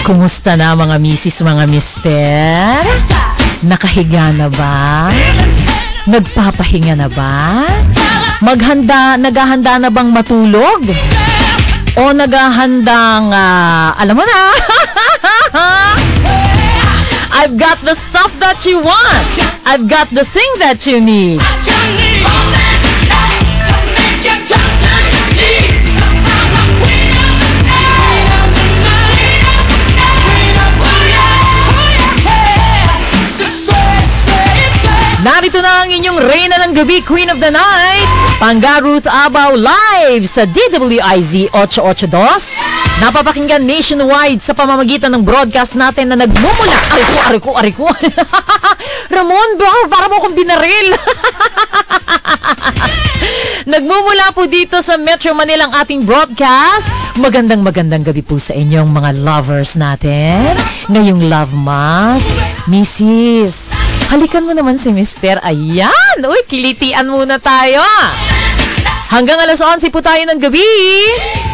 Kumusta na mga misis, mga mister? Nakahiga na ba? Nagpapahinga na ba? Naghahanda na bang matulog? O naghahandang, alam mo na? I've got the stuff that you want. I've got the thing that you need. Narito na ang inyong reyna ng gabi, Queen of the Night, Pangga Ruth Abaw, live sa DWIZ 882. Napapakinggan nationwide sa pamamagitan ng broadcast natin na nagmumula. Ariko. Ramon, para mo akong binaril. Nagmumula po dito sa Metro Manila ang ating broadcast. Magandang gabi po sa inyong mga lovers natin. Ngayong Love Month, Mrs. Halikan mo naman si Mister. Ayan! Uy, kilitian muna tayo. Hanggang alas 11 po tayo ng gabi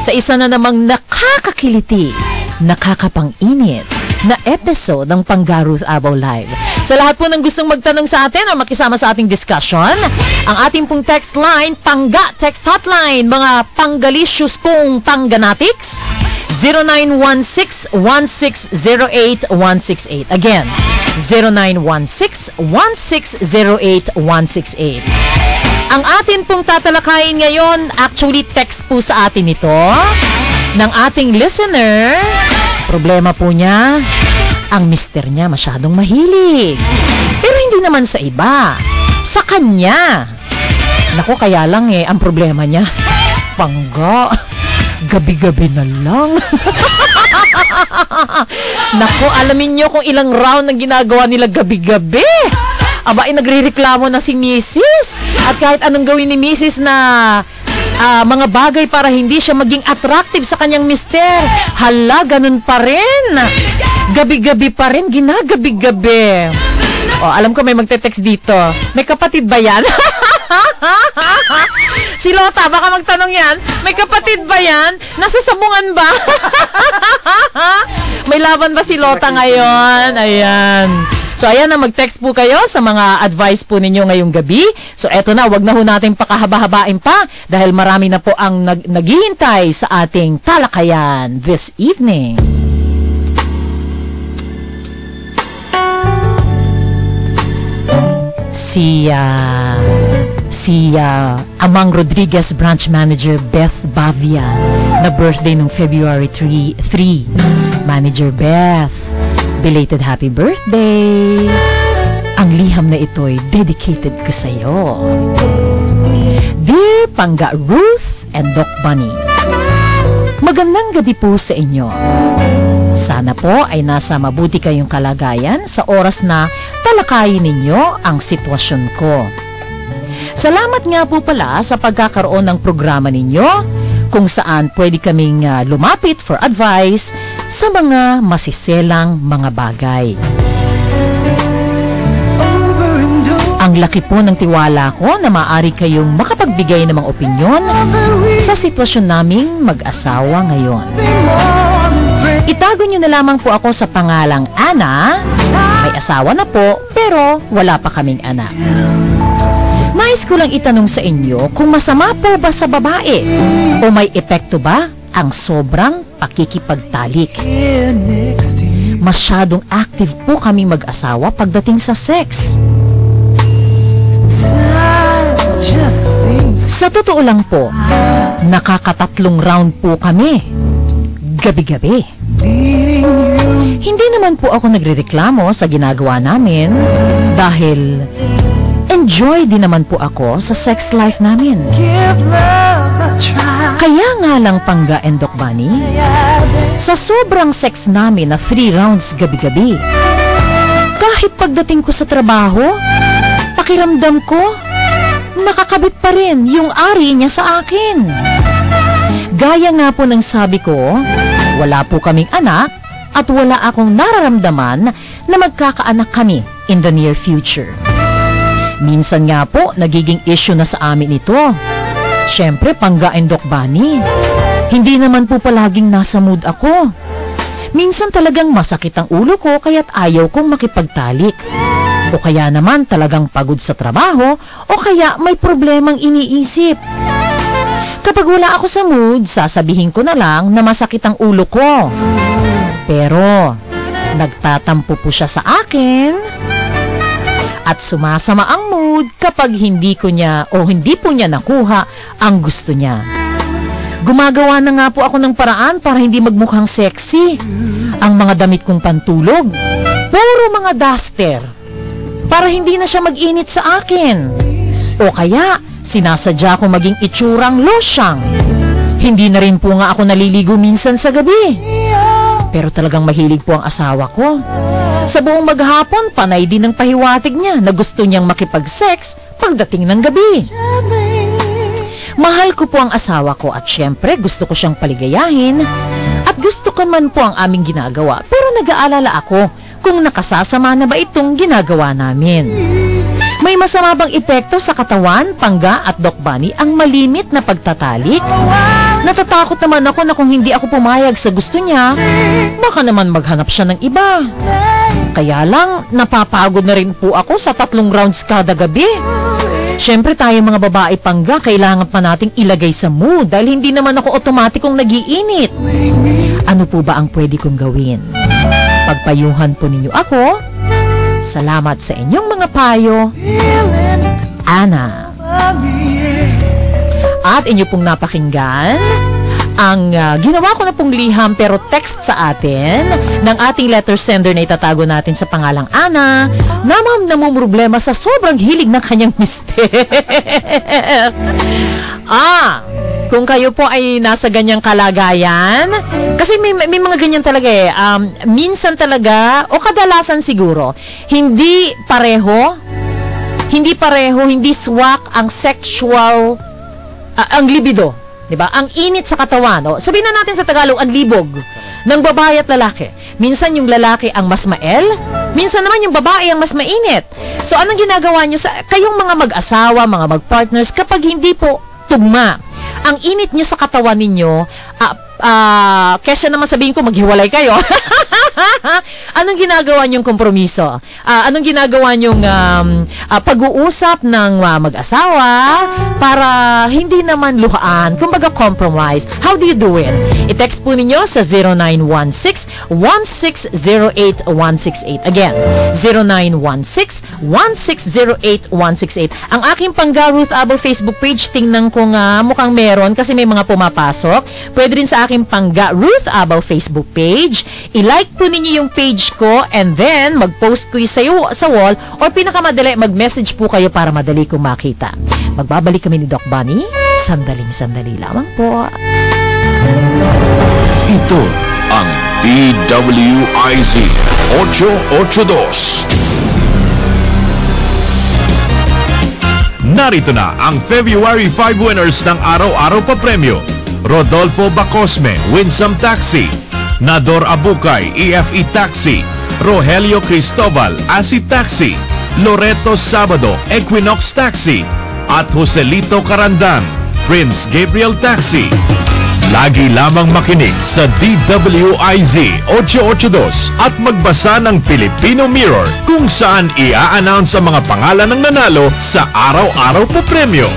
sa isa na namang nakakakiliti, nakakapang-init na episode ng Pangga Ruth Abaw Live. Sa lahat po ng gustong magtanong sa atin o makisama sa ating discussion, ang ating pong text line, Pangga Text Hotline, mga panggalicious kong pangganatics, 0916-1608-168. Again, 0916-1608-168. Ang atin pong tatalakayin ngayon, actually text po sa atin ito, ng ating listener. Problema po niya, ang mister niya masyadong mahilig. Pero hindi naman sa iba, sa kanya. Naku, kaya lang ang problema niya, Pangga, gabi-gabi na lang. Naku, alamin nyo kung ilang round ang ginagawa nila gabi-gabi. Aba, nagre-reklamo na si Mrs. At kahit anong gawin ni Mrs. na mga bagay para hindi siya maging attractive sa kanyang mister, hala, ganun pa rin. Gabi-gabi pa rin, ginagabi-gabi. O, alam ko may magte-text dito. May kapatid ba yan? Si Lota, baka magtanong yan. May kapatid ba yan? Nasa sabungan ba? May laban ba si Lota ngayon? Ayan. So, ayan na, mag-text po kayo sa mga advice po ninyo ngayong gabi. So, eto na, wag na ho natin pakahaba-habain pa dahil marami na po ang naghihintay sa ating talakayan this evening. Si Amang Rodriguez Branch Manager Beth Bavia na birthday nung February 3. Manager Beth, belated happy birthday. Ang liham na ito'y dedicated ko sa'yo. Dear Pangga Ruth and Doc Bunny, magandang gabi po sa inyo. Sana po ay nasa mabuti kayong kalagayan sa oras na talakayin ninyo ang sitwasyon ko. Salamat nga po pala sa pagkakaroon ng programa ninyo kung saan pwede kaming lumapit for advice sa mga masiselang mga bagay. Ang laki po ng tiwala ko na maaari kayong makapagbigay ng mga opinyon sa sitwasyon naming mag-asawa ngayon. Itago nyo na lamang po ako sa pangalang Ana. May asawa na po, pero wala pa kaming anak. Nais ko lang itanong sa inyo kung masama po ba sa babae o may epekto ba ang sobrang pakikipagtalik. Masyadong active po kaming mag-asawa pagdating sa sex. Sa totoo lang po, nakakatatlong round po kami. Gabi-gabi. Hindi naman po ako nagrereklamo sa ginagawa namin dahil enjoy din naman po ako sa sex life namin. Kaya nga lang Pangga and Doc Bunny, sa sobrang sex namin na 3 rounds gabi-gabi, kahit pagdating ko sa trabaho, pakiramdam ko, nakakabit pa rin yung ari niya sa akin. Gaya nga po ng sabi ko, wala po kaming anak at wala akong nararamdaman na magkakaanak kami in the near future. Minsan nga po, nagiging issue na sa amin ito. Siyempre, Pangga and Doc Bunny, hindi naman po palaging nasa mood ako. Minsan talagang masakit ang ulo ko kaya't ayaw kong makipagtalik. O kaya naman talagang pagod sa trabaho o kaya may problemang iniisip. Kapag wala ako sa mood, sasabihin ko na lang na masakit ang ulo ko. Pero nagtatampo po siya sa akin at sumasama ang mood kapag hindi po niya nakuha ang gusto niya. Gumagawa na nga po ako ng paraan para hindi magmukhang sexy. Ang mga damit kong pantulog, puro mga duster, para hindi na siya mag-init sa akin. O kaya, sinasadya ko maging itsurang losyang. Hindi na rin po nga ako naliligo minsan sa gabi. Pero talagang mahilig po ang asawa ko. Sa buong maghapon, panay din ang pahiwatig niya na gusto niyang makipag-sex pagdating ng gabi. Mahal ko po ang asawa ko at syempre gusto ko siyang paligayahin at gusto ko man po ang aming ginagawa, pero nag-aalala ako kung nakasasama na ba itong ginagawa namin. May masama bang epekto sa katawan, Pangga at Doc Bunny ang malimit na pagtatalik? Natatakot naman ako na kung hindi ako pumayag sa gusto niya, baka naman maghanap siya ng iba. Kaya lang, napapagod na rin po ako sa 3 rounds kada gabi. Siyempre tayo mga babae, Pangga, kailangan pa nating ilagay sa mood dahil hindi naman ako otomatikong nagiinit. Ano po ba ang pwede kong gawin? Pagpayuhan po ninyo ako. Salamat sa inyong mga payo. Ana. At inyo pong napakinggan ang ginawa ko na pong liham pero text sa atin ng ating letter sender na itatago natin sa pangalang Ana na namumroblema sa sobrang hilig ng kanyang mister. Kung kayo po ay nasa ganyang kalagayan, kasi may mga ganyan talaga eh. Minsan talaga, o kadalasan siguro, hindi pareho, hindi swak ang sexual, ang libido. Diba? Ang init sa katawan. Sabihin na natin sa Tagalog, ang libog ng babae at lalaki. Minsan yung lalaki ang mas mael, minsan naman yung babae ang mas mainit. So anong ginagawa nyo sa kayong mga mag-asawa, mga mag-partners kapag hindi po tugma ang init nyo sa katawan ninyo, kesa naman sabihin ko maghiwalay kayo. Anong ginagawa nyong kompromiso? Anong ginagawa nyong pag-uusap ng mag-asawa para hindi naman luhaan, kumbaga compromise? How do you do it? I-text po ninyo sa 0916-1608168. Again, 0916-1608168. Ang aking Pangga Ruth Abel Facebook page, tingnan ko nga mukhang meron kasi may mga pumapasok. Pwede rin sa aking Pangga Ruth Abel Facebook page. I-like po ninyo yung page ko and then mag-post ko sa wall or pinakamadali, mag-message po kayo para madali kong makita. Magbabalik kami ni Doc Bunny. Sandaling-sandali lamang po. Ito ang DWIZ 882. Narito na ang February 5 winners ng araw-araw pa premyo. Rodolfo Bacosme, Winsome Taxi. Nador Abukay, EFE Taxi. Rogelio Cristobal, Asi Taxi. Loreto Sabado, Equinox Taxi. At Joselito Carandan, Prince Gabriel Taxi. Lagi lamang makinig sa DWIZ 882 at magbasa ng Filipino Mirror kung saan i-a-announce ang mga pangalan ng nanalo sa araw-araw pa premyo.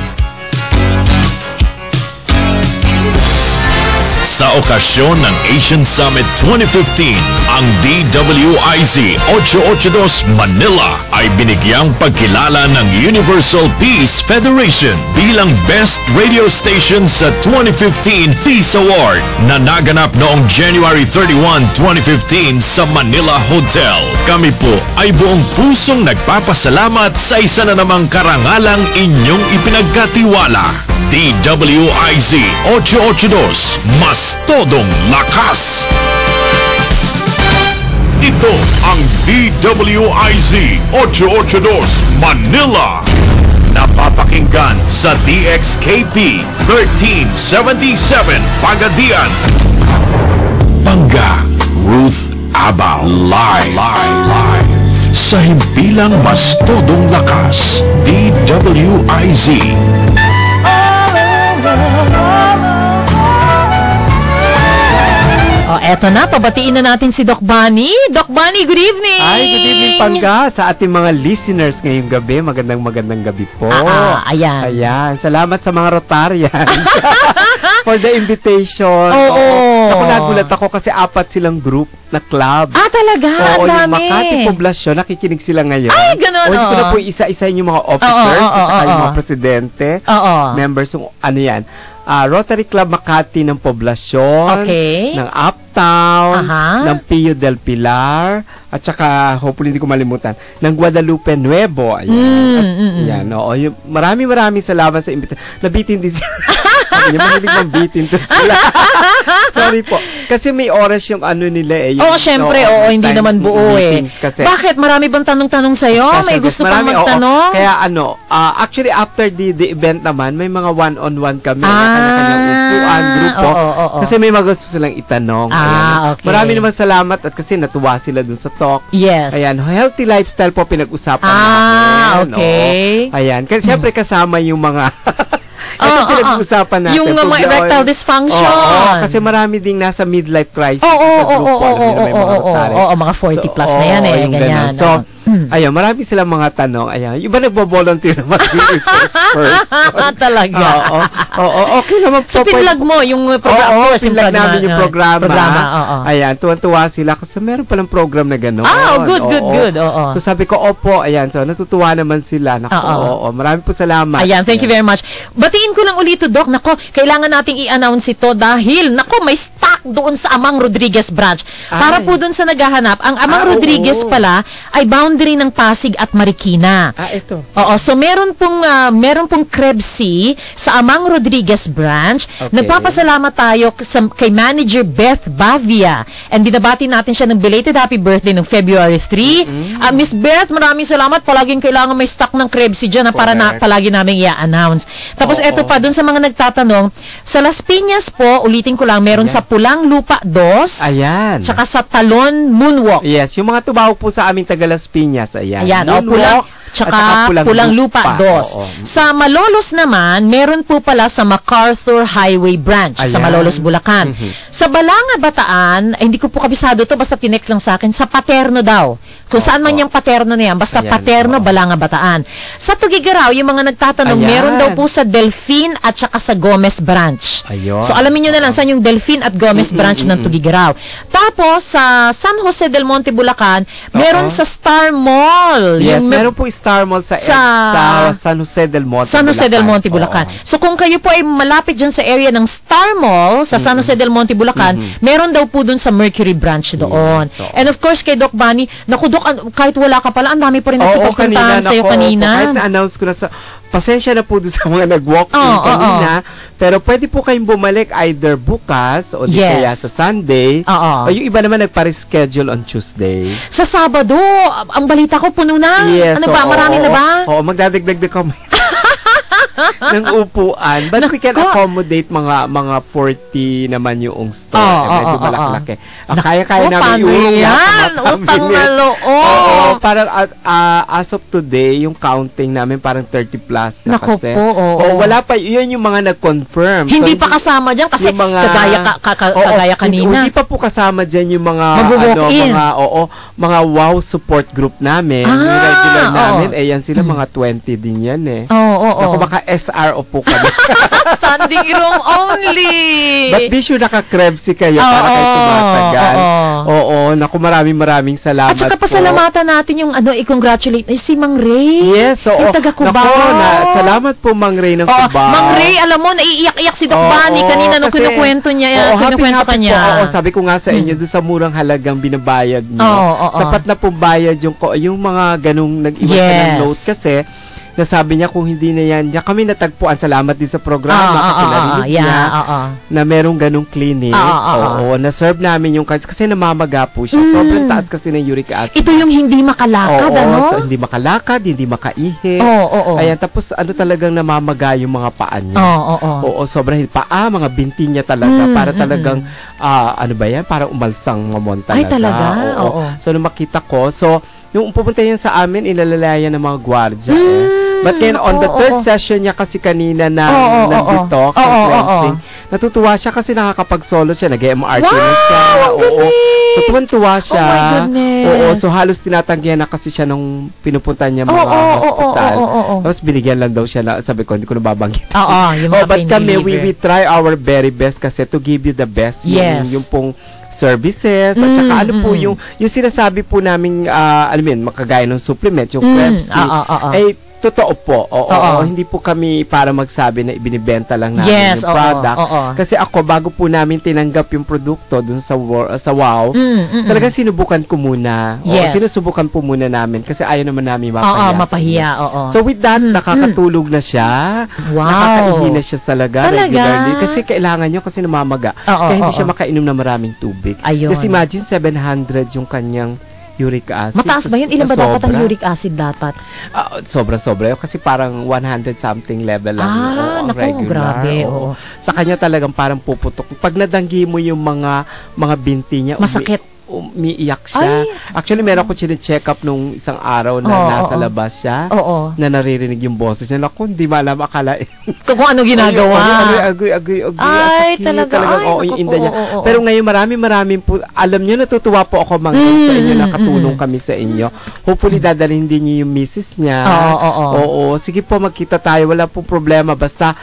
Sa okasyon ng Asian Summit 2015, ang DWIZ 882 Manila ay binigyang pagkilala ng Universal Peace Federation bilang Best Radio Station sa 2015 Peace Award na naganap noong January 31, 2015 sa Manila Hotel. Kami po ay buong pusong nagpapasalamat sa isa na namang karangalang inyong ipinagkatiwala. DWIZ 882, mas todong lakas! Ito ang DWIZ 882 Manila. Napapakinggan sa DXKP 1377 Pagadian. Pangga Ruth Abel live sa himpilang mas todong lakas. DWIZ. eto na, pabatiin na natin si Doc Bunny. Doc Bunny, good evening! Ay, good evening, Pangga, sa ating mga listeners ngayong gabi. Magandang gabi po. Ayan. Ayan. Salamat sa mga Rotarian for the invitation. Oo. Ako, nagulat ako kasi 4 silang group na club. Talaga? Oo, Ang yung dami. Makati Poblasyon, nakikinig sila ngayon. Ay, ganun, Hindi ko na oo. po isa-isahin yung mga officers, Oo, at saka yung oo. mga presidente, Oo. members, yung ano yan, Rotary Club Makati ng Poblasyon, Okay. ng Uptown, Aha. ng Pio del Pilar, at saka, hopefully hindi ko malimutan, ng Guadalupe Nuevo. Ayan. Ayan, oo. Maraming salamat sa invitation. Nabitin din sila. Yung mahilig mong bitin to sila. Sorry po. Kasi may oras yung ano nila eh. Oo, syempre, hindi time naman buo meetings eh. Kasi, Bakit? Marami bang tanong-tanong sa'yo? May gusto pang magtanong? Kaya actually after the event naman, may mga one-on-one kami. Kanya-kanyang upuan, grupo. Oo. Kasi may mga gusto silang itanong. Okay. Marami naman salamat at kasi natuwa sila dun sa talk. Yes. Ayan, healthy lifestyle po pinag-usapan namin. Okay. Oo. Ayan, kasi syempre kasama yung mga ito pinag-usapan natin. Yung mga erectile dysfunction. Oo, kasi marami ding nasa midlife crisis sa grupo. Oo, mga 40 plus na yan eh. Ganyan. So, ayun, marami silang mga tanong. Ayan, yung iba nagbo-volunteer naman first. Talaga. Oo, okay naman po. So, pinlag mo yung programa. Oo, pinlag namin yung programa. Oo. Ayan, tuwan-tuwa sila kasi meron palang program na gano'n. Good. Oo. So, sabi ko, opo, ayan. So, natutuwa naman sila. Naku, oo. Marami po salamat. Ayan, thank you very much. Batiin ko lang ulit, Doc. Nako, kailangan nating i-announce ito dahil, nako, may stock doon sa Amang Rodriguez branch. Para po doon sa naghahanap, ang Amang Rodriguez pala ay boundary ng Pasig at Marikina. Ito. Oo, so meron pong Krebsi sa Amang Rodriguez branch. Okay. Nagpapasalamat tayo kay Manager Beth Bavia. And binabati natin siya ng belated happy birthday ng February 3. Miss Beth, maraming salamat. Palaging kailangan may stock ng Krebsi dyan para palagi namin i-announce. Tapos eto pa, dun sa mga nagtatanong, sa Las Piñas po, ulitin ko lang, meron sa Pulang Lupa 2. Ayan. Tsaka sa Talon Moonwalk. Yes, yung mga tumawag po sa aming taga Las Piñas, ayan. Pulang, tsaka Pulang Lupa 2. Sa Malolos naman, meron po pala sa MacArthur Highway Branch, sa Malolos, Bulacan. Sa Balanga, Bataan, hindi ko po kabisado to, basta tinext lang sa akin, sa Paterno daw. Kung saan man yung Paterno na yan, basta Paterno, Balanga, Bataan. Sa Tugigaraw, yung mga nagtatanong, meron daw po sa Delfin at saka sa Gomez Branch. So alamin nyo na lang saan yung Delfin at Gomez Branch ng Tugigaraw. Tapos, sa San Jose del Monte, Bulacan, meron sa Star Mall. Yes, meron po Star Mall sa San Jose del Monte, San Jose del Monte, Bulacan. So kung kayo po ay malapit dyan sa area ng Star Mall, sa San Jose del Monte, Bulacan, meron daw po dun sa Mercury Branch doon. And of course, kay Doc Bunny, naku Doc, kahit wala ka pala, ang dami pa rin nagsipagpuntahan sa'yo kanina. Kahit na-announce ko na pasensya na po doon sa mga nag-walk-in kanina, pero pwede po kayong bumalik either bukas o di kaya sa Sunday. O yung iba naman nagpa-reschedule on Tuesday. Sa Sabado, ang balita ko puno na. Yes, ano ba, marami na ba? Oo, magdadagdag kami ng upuan. But we can accommodate mga 40 naman yung store. Medyo malaki-laki. Kaya-kaya namin iulong yan. Utang na loob. Oo, parang as of today, yung counting namin parang 30 plus na kasi. Wala pa, yun yung mga nag-confirm. Hindi pa kasama dyan kasi kagaya kanina. Hindi pa po kasama dyan yung mga mga wow support group namin. Yung regular namin, yan sila mga 20 din yan eh. Ako baka SRO po kami. Standing room only. But be sure naka-Krebsi kayo para kayo tumatagal. Naku, maraming salamat. At saka pasalamatan natin yung i-congratulate si Mang Ray. Yes, yung taga Cubao. Salamat po Mang Ray ng Cubao. Mang Ray, alam mo, naiiyak-iyak si Doc Bunny kanina nung kinukwento niya. Kinukwento ka niya. Sabi ko nga sa inyo, doon sa murang halagang binabayad niyo. Sapat na pong bayad yung mga ganung nag-iwan ng note kasi nasabi niya kung hindi na yan, kami natagpuan, salamat din sa programa kasi narinig niya na merong ganong clinic. Na-serve namin yung kasi namamaga po siya. Sobrang taas kasi ng uric acid. Ito yung hindi makalakad, so, hindi makalakad, hindi makaihi. Ayan, tapos talagang namamaga yung mga paa niya. Sobrang paa, mga binti niya talaga. Para talagang, para umalsang mamon talaga. Ay, talaga? So, nung makita ko, yung pupunta yan sa amin, ilalalayan ng mga gwardya But then, on the third session niya kasi kanina na nandito, natutuwa siya kasi nakakapag-solo siya. Nag-MRT Wow! na siya. Ang galing! So, tuwan-tuwa siya. Oh my goodness. Oo, so halos tinatanggihan na kasi siya nung pinupunta niya mga hospital. Tapos binigyan lang daw siya na, sabi ko, hindi ko nababanggit. Oo, yung mga but kami, pain reliever. we try our very best kasi to give you the best. Yes. Yung pong services, at saka ano po yung sinasabi po namin, alam mo yun, makagaya ng supplement, yung Prepsi, ay totoo po. Hindi po kami para magsabi na ibinibenta lang namin yung product. Kasi ako, bago po namin tinanggap yung produkto dun sa WOW, talagang sinubukan ko muna. Sinusubukan po muna namin kasi ayaw naman namin mapahiya. So with that, nakakatulog na siya. Wow. Nakakaihi na siya talaga regularly. Kasi kailangan nyo kasi namamaga. Kaya hindi siya makainom na maraming tubig. Ayun. Kasi imagine, 700 yung kanyang uric acid. Mataas ba yun? Ilan ba dapat ang uric acid dapat? Sobra-sobra. Kasi parang 100 something level lang. Naku, regular. Grabe. Sa kanya talagang parang puputok. Pag nadanggi mo yung mga binti niya, masakit. Umiiyak siya. Actually, meron ko check up nung isang araw na nasa labas siya. Na naririnig yung boses niya. Naku, hindi malam akala. Kung ano ginagawa. Agoy. Ay, talagang yung inda niya. Pero ngayon, marami po. Alam niyo, natutuwa po ako sa inyo, nakatulong kami sa inyo. Hopefully, dadalhin din niyo yung misis niya. Oo. Sige po, magkita tayo. Wala pong problema. Basta,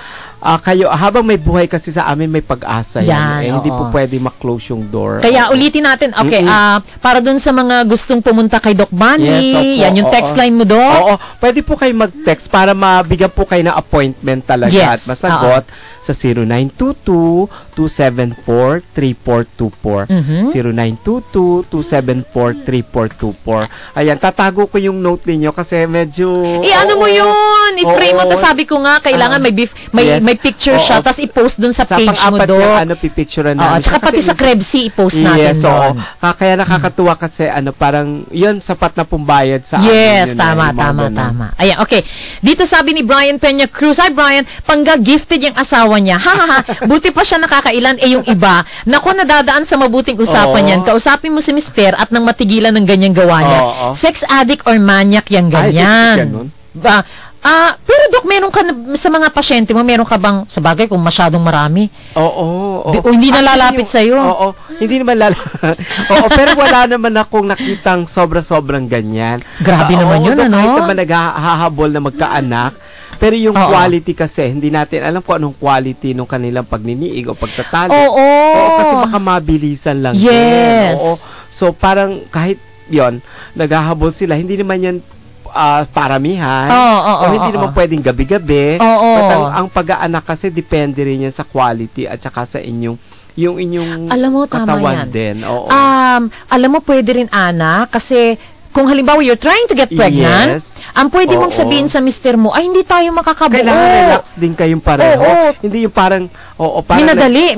kayo, habang may buhay kasi sa amin, may pag-asa yan. Hindi po pwede ma-close yung door. Kaya ulitin natin, para dun sa mga gustong pumunta kay Doc Manny, yan yung text line mo, Doc. Oo, pwede po kayo mag-text para mabigyan po kayo ng appointment talaga at masagot sa 0922-274-3424. 0922-274-3424. Ayan, tatago ko yung note ninyo kasi medyo... ano mo yun? I-frame mo. Tapos sabi ko nga, kailangan may picture siya, tapos i-post dun sa page mo, Doc. pipicturean namin. Tsaka pati sa Krebsy, i-post natin doon. Kaya nakakatuwa kasi, parang, yun, sapat na pumbayad sa amin. Yes, tama. Ayan, okay. Dito sabi ni Brian Peña Cruz, hi Brian, pangga-gifted yung asawa niya. Buti pa siya nakakailan, yung iba. Naku, nadadaan sa mabuting usapan yan. Kausapin mo si Mister at nang matigilan ng ganyang gawa niya. Sex addict or maniac yung ganyan. Pero Doc, meron ka sa mga pasyente mo, meron ka bang, sa bagay kung masyadong marami? Hindi na lalapit sa'yo. Hindi naman lalapit. Pero wala naman akong nakitang sobra-sobrang ganyan. Grabe naman yun, Kahit naman naghahabol na magkaanak, pero yung quality kasi, hindi natin alam kung anong quality nung kanilang pagniniig o pagtatali. Kasi baka mabilisan lang. Yes. So parang kahit yon naghahabol sila, hindi naman yan paramihan. Hindi naman pwedeng gabi-gabi. Ang pag-aanak kasi depende rin yan sa quality at saka sa inyong alam mo, katawan tama yan. din. Alam mo, pwede rin, Ana, kasi kung halimbawa you're trying to get pregnant, ang pwede mong sabihin sa mister mo, ay hindi tayo makakabuo. Kailangan relax din kayong pareho. Hindi yung parang, minamadali.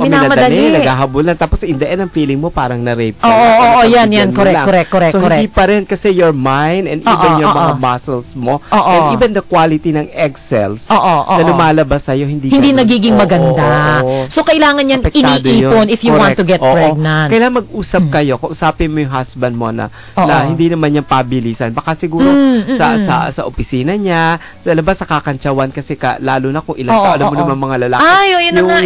Naghahabulan. Tapos in the end, ang feeling mo parang na-rape ka. Yan. Correct. So, hindi pa rin kasi your mind and even your mga muscles mo and even the quality ng egg cells na lumalabas sa'yo, hindi nagiging maganda. So, kailangan yan iniipon if you want to get pregnant. Kailangan mag-usap kayo. Kausapin mo yung husband mo na hindi naman yung pabilisan. Baka siguro sa opisina niya, sa labas sa kakantsawan kasi lalo na kung ilang taon, alam mo naman mga lalaki. Yun na nga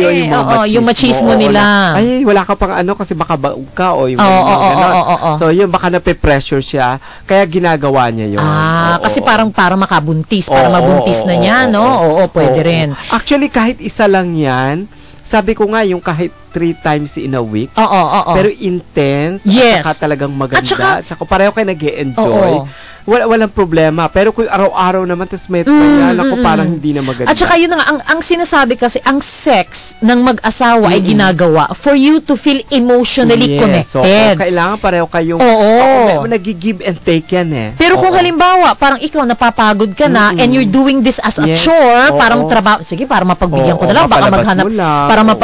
yung machismo nila. Ay, wala ka pang kasi baka baog ka o yung gano'n. So, yun, baka nape-pressure siya, kaya ginagawa niya yun. Kasi parang makabuntis, para mabuntis na niya, no? Pwede rin. Actually, kahit isa lang yan, sabi ko nga, yung kahit 3 times in a week. Pero intense. Yes. At saka talagang maganda. At saka pareho kayo nag-e-enjoy. Walang problema. Pero kung araw-araw naman, tapos may ako parang hindi na maganda. At saka yun nga, ang sinasabi kasi, ang sex ng mag-asawa ay ginagawa for you to feel emotionally connected. So, kailangan pareho kayong nag-give and take yan Pero kung halimbawa, parang ikaw napapagod ka na and you're doing this as a chore, parang trabaho, sige, para mapagbigyan ko na lang, baka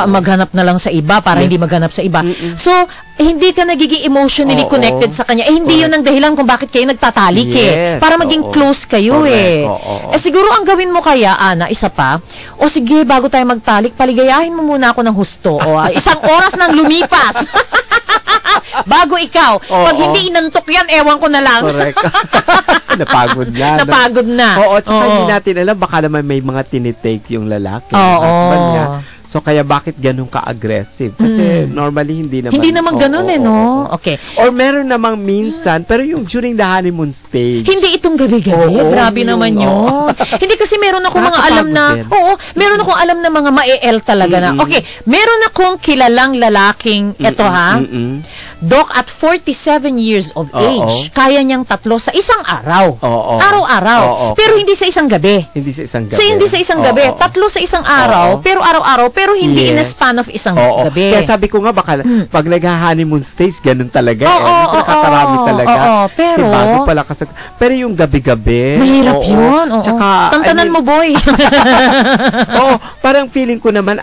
maghanap na lang sa iba, para hindi maghanap sa iba. So, hindi ka nagiging emotionally connected sa kanya. Hindi yun ang dahilan kung bakit kayo nagtatalik para maging close kayo siguro ang gawin mo kaya, Ana, isa pa, sige, bago tayo magtalik, paligayahin mo muna ako ng husto. Isang oras nang lumipas. Bago ikaw. Pag hindi inantok yan, ewan ko na lang. Correct. Napagod na. Tsaka hindi natin alam, baka naman may mga tinitake yung lalaki. Husband niya. So, kaya bakit ganun ka-aggressive? Kasi normally, hindi naman. Hindi naman ganun no? Okay. Or meron namang minsan, pero yung during the honeymoon stage. Hindi itong gabi-gabi. Grabe naman yun. Hindi kasi meron akong mga alam na, meron akong alam na mga ma-EL talaga na. Okay, meron akong kilalang lalaking, eto ha, Doc, at 47 years of age, kaya niyang 3 sa isang araw. Araw-araw. Pero hindi sa isang gabi. Hindi sa isang gabi. Hindi sa isang gabi. 3 sa isang araw, pero araw-araw, pero hindi in a span of isang gabi. Kaya sabi ko nga, baka pag nag-honeymoon stage, ganun talaga. Nakakarami talaga. Pero, bago pala pero yung gabi-gabi. Mahirap yun. Tsaka, tantanan mo, boy. Parang feeling ko naman,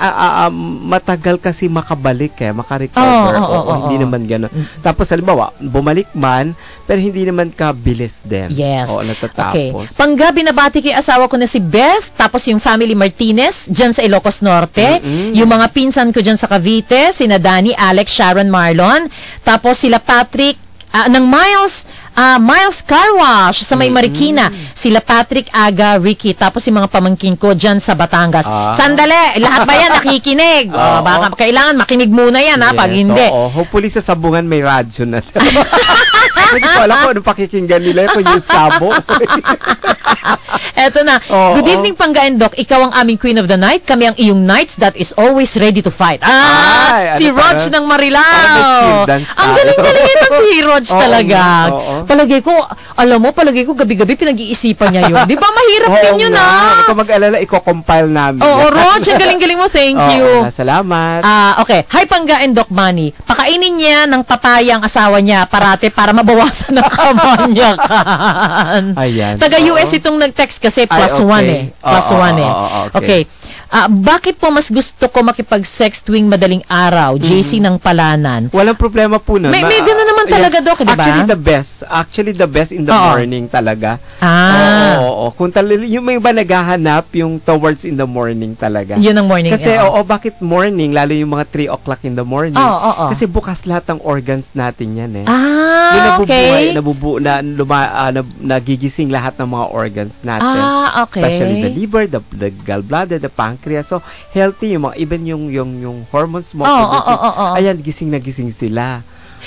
matagal kasi makabalik makarecover. Hindi naman ganun. Tapos, halimbawa, bumalik man, pero hindi naman ka bilis din. Yes. Natatapos. Okay. Panggabi na bati kay asawa ko na si Beth, tapos yung family Martinez, dyan sa Ilocos Norte, yung mga pinsan ko dyan sa Cavite, sina Danny, Alex, Sharon, Marlon, tapos sila Patrick, ng Miles Car Wash sa may Marikina, sila Patrick, Aga, Ricky, tapos yung mga pamangkin ko dyan sa Batangas. Sandali, lahat ba yan nakikinig? Baka kailangan makinig muna yan pag hindi. Hopefully sa sabungan may radyo na. Hindi ko alam kung anong pakikinggan nila kung yung sabo. Eto na. Good evening, Panggain Doc. Ikaw ang aming Queen of the Night. Kami ang iyong Knights that is always ready to fight. Si Rog ng Marilao. Ang galing-galing ito si Rog talaga. Palagay ko, alam mo, gabi-gabi pinag-iisipan niya yun. Di ba mahirap din yun Huwag ka mag-alala, i-compile namin. Rog, ang galing-galing mo. Thank you. Salamat. Okay. Hi, Panggain Doc Manny. Pakainin niya ng papaya ang asawa niya parate para mabawasan ng kamanyakan. Ayan. Taga-US itong nag-text kasi +1 Okay. Bakit po mas gusto ko makipag-sex tuwing madaling araw? JC ng Palanan. Walang problema po nun. May gano'n naman talaga, Doc, di ba? Actually the best in the morning talaga. Kung yung may iba naghahanap yung towards in the morning talaga. Yun ang morning. Kasi, bakit morning? Lalo yung mga 3 o'clock in the morning. Kasi bukas lahat ng organs natin yan okay. Nagigising lahat ng mga organs natin. Okay. Especially the liver, the gallbladder, the pancreas. So, healthy yung mga, even yung hormones mo. Ayan, gising na gising sila.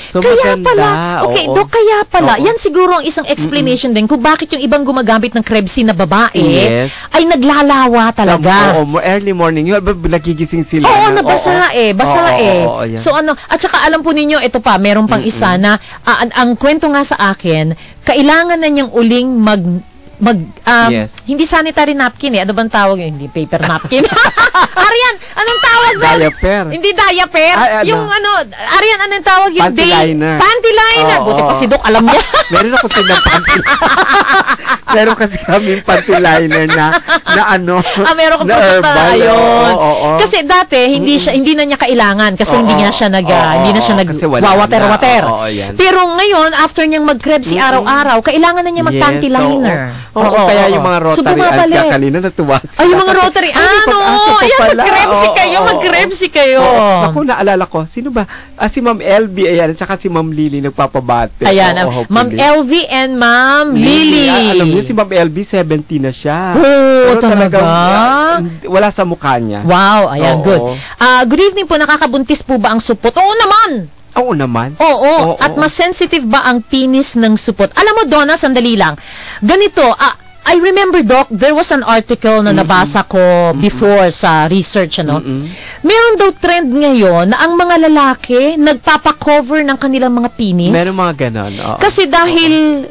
So, kaya maganda. pala, okay, Doc, kaya pala, yan siguro ang isang explanation din kung bakit yung ibang gumagamit ng Krebs na babae ay naglalawa talaga. Early morning, yun, nagigising sila. Basa So at saka alam po ninyo, ito pa, meron pang isa na, ang kwento nga sa akin, kailangan na niyang uling hindi sanitary napkin ano bang tawag yun? Hindi paper napkin. Arian, anong tawag doon? Diaper. Hindi diaper. Yung Arian, anong tawag yung panty liner. Panty liner. Buti pa si Doc, alam niya. Meron ako silang panty meron kasi kami panty liner na meron ko herbal. Kasi dati, hindi na niya kailangan kasi hindi na siya nag-water. Pero ngayon, after niyang mag-Krebs araw-araw, kailangan na niya mag-panty liner. Kaya yung mga Rotary ads kanina natuwa. Yung mga Rotary mag-Krebs kayo. Naku, naalala ko, sino ba? Si Ma'am LV, ayan, at saka si Ma'am Lily nagpapabate. Ayan, Ma'am LV and Ma'am Lily. Alam niyo, si Ma'am LV, 70 na siya. Talaga? Wala sa mukha niya. Wow, ayan, good. Good evening po, nakakabuntis po ba ang supot? Oo naman! Oo naman. At mas sensitive ba ang penis ng supot? Alam mo, Donna, sandali lang. Ganito, I remember, Doc, there was an article na nabasa ko before sa research, Meron daw trend ngayon na ang mga lalaki nagpapakover ng kanilang mga penis. Meron mga ganon. Kasi dahil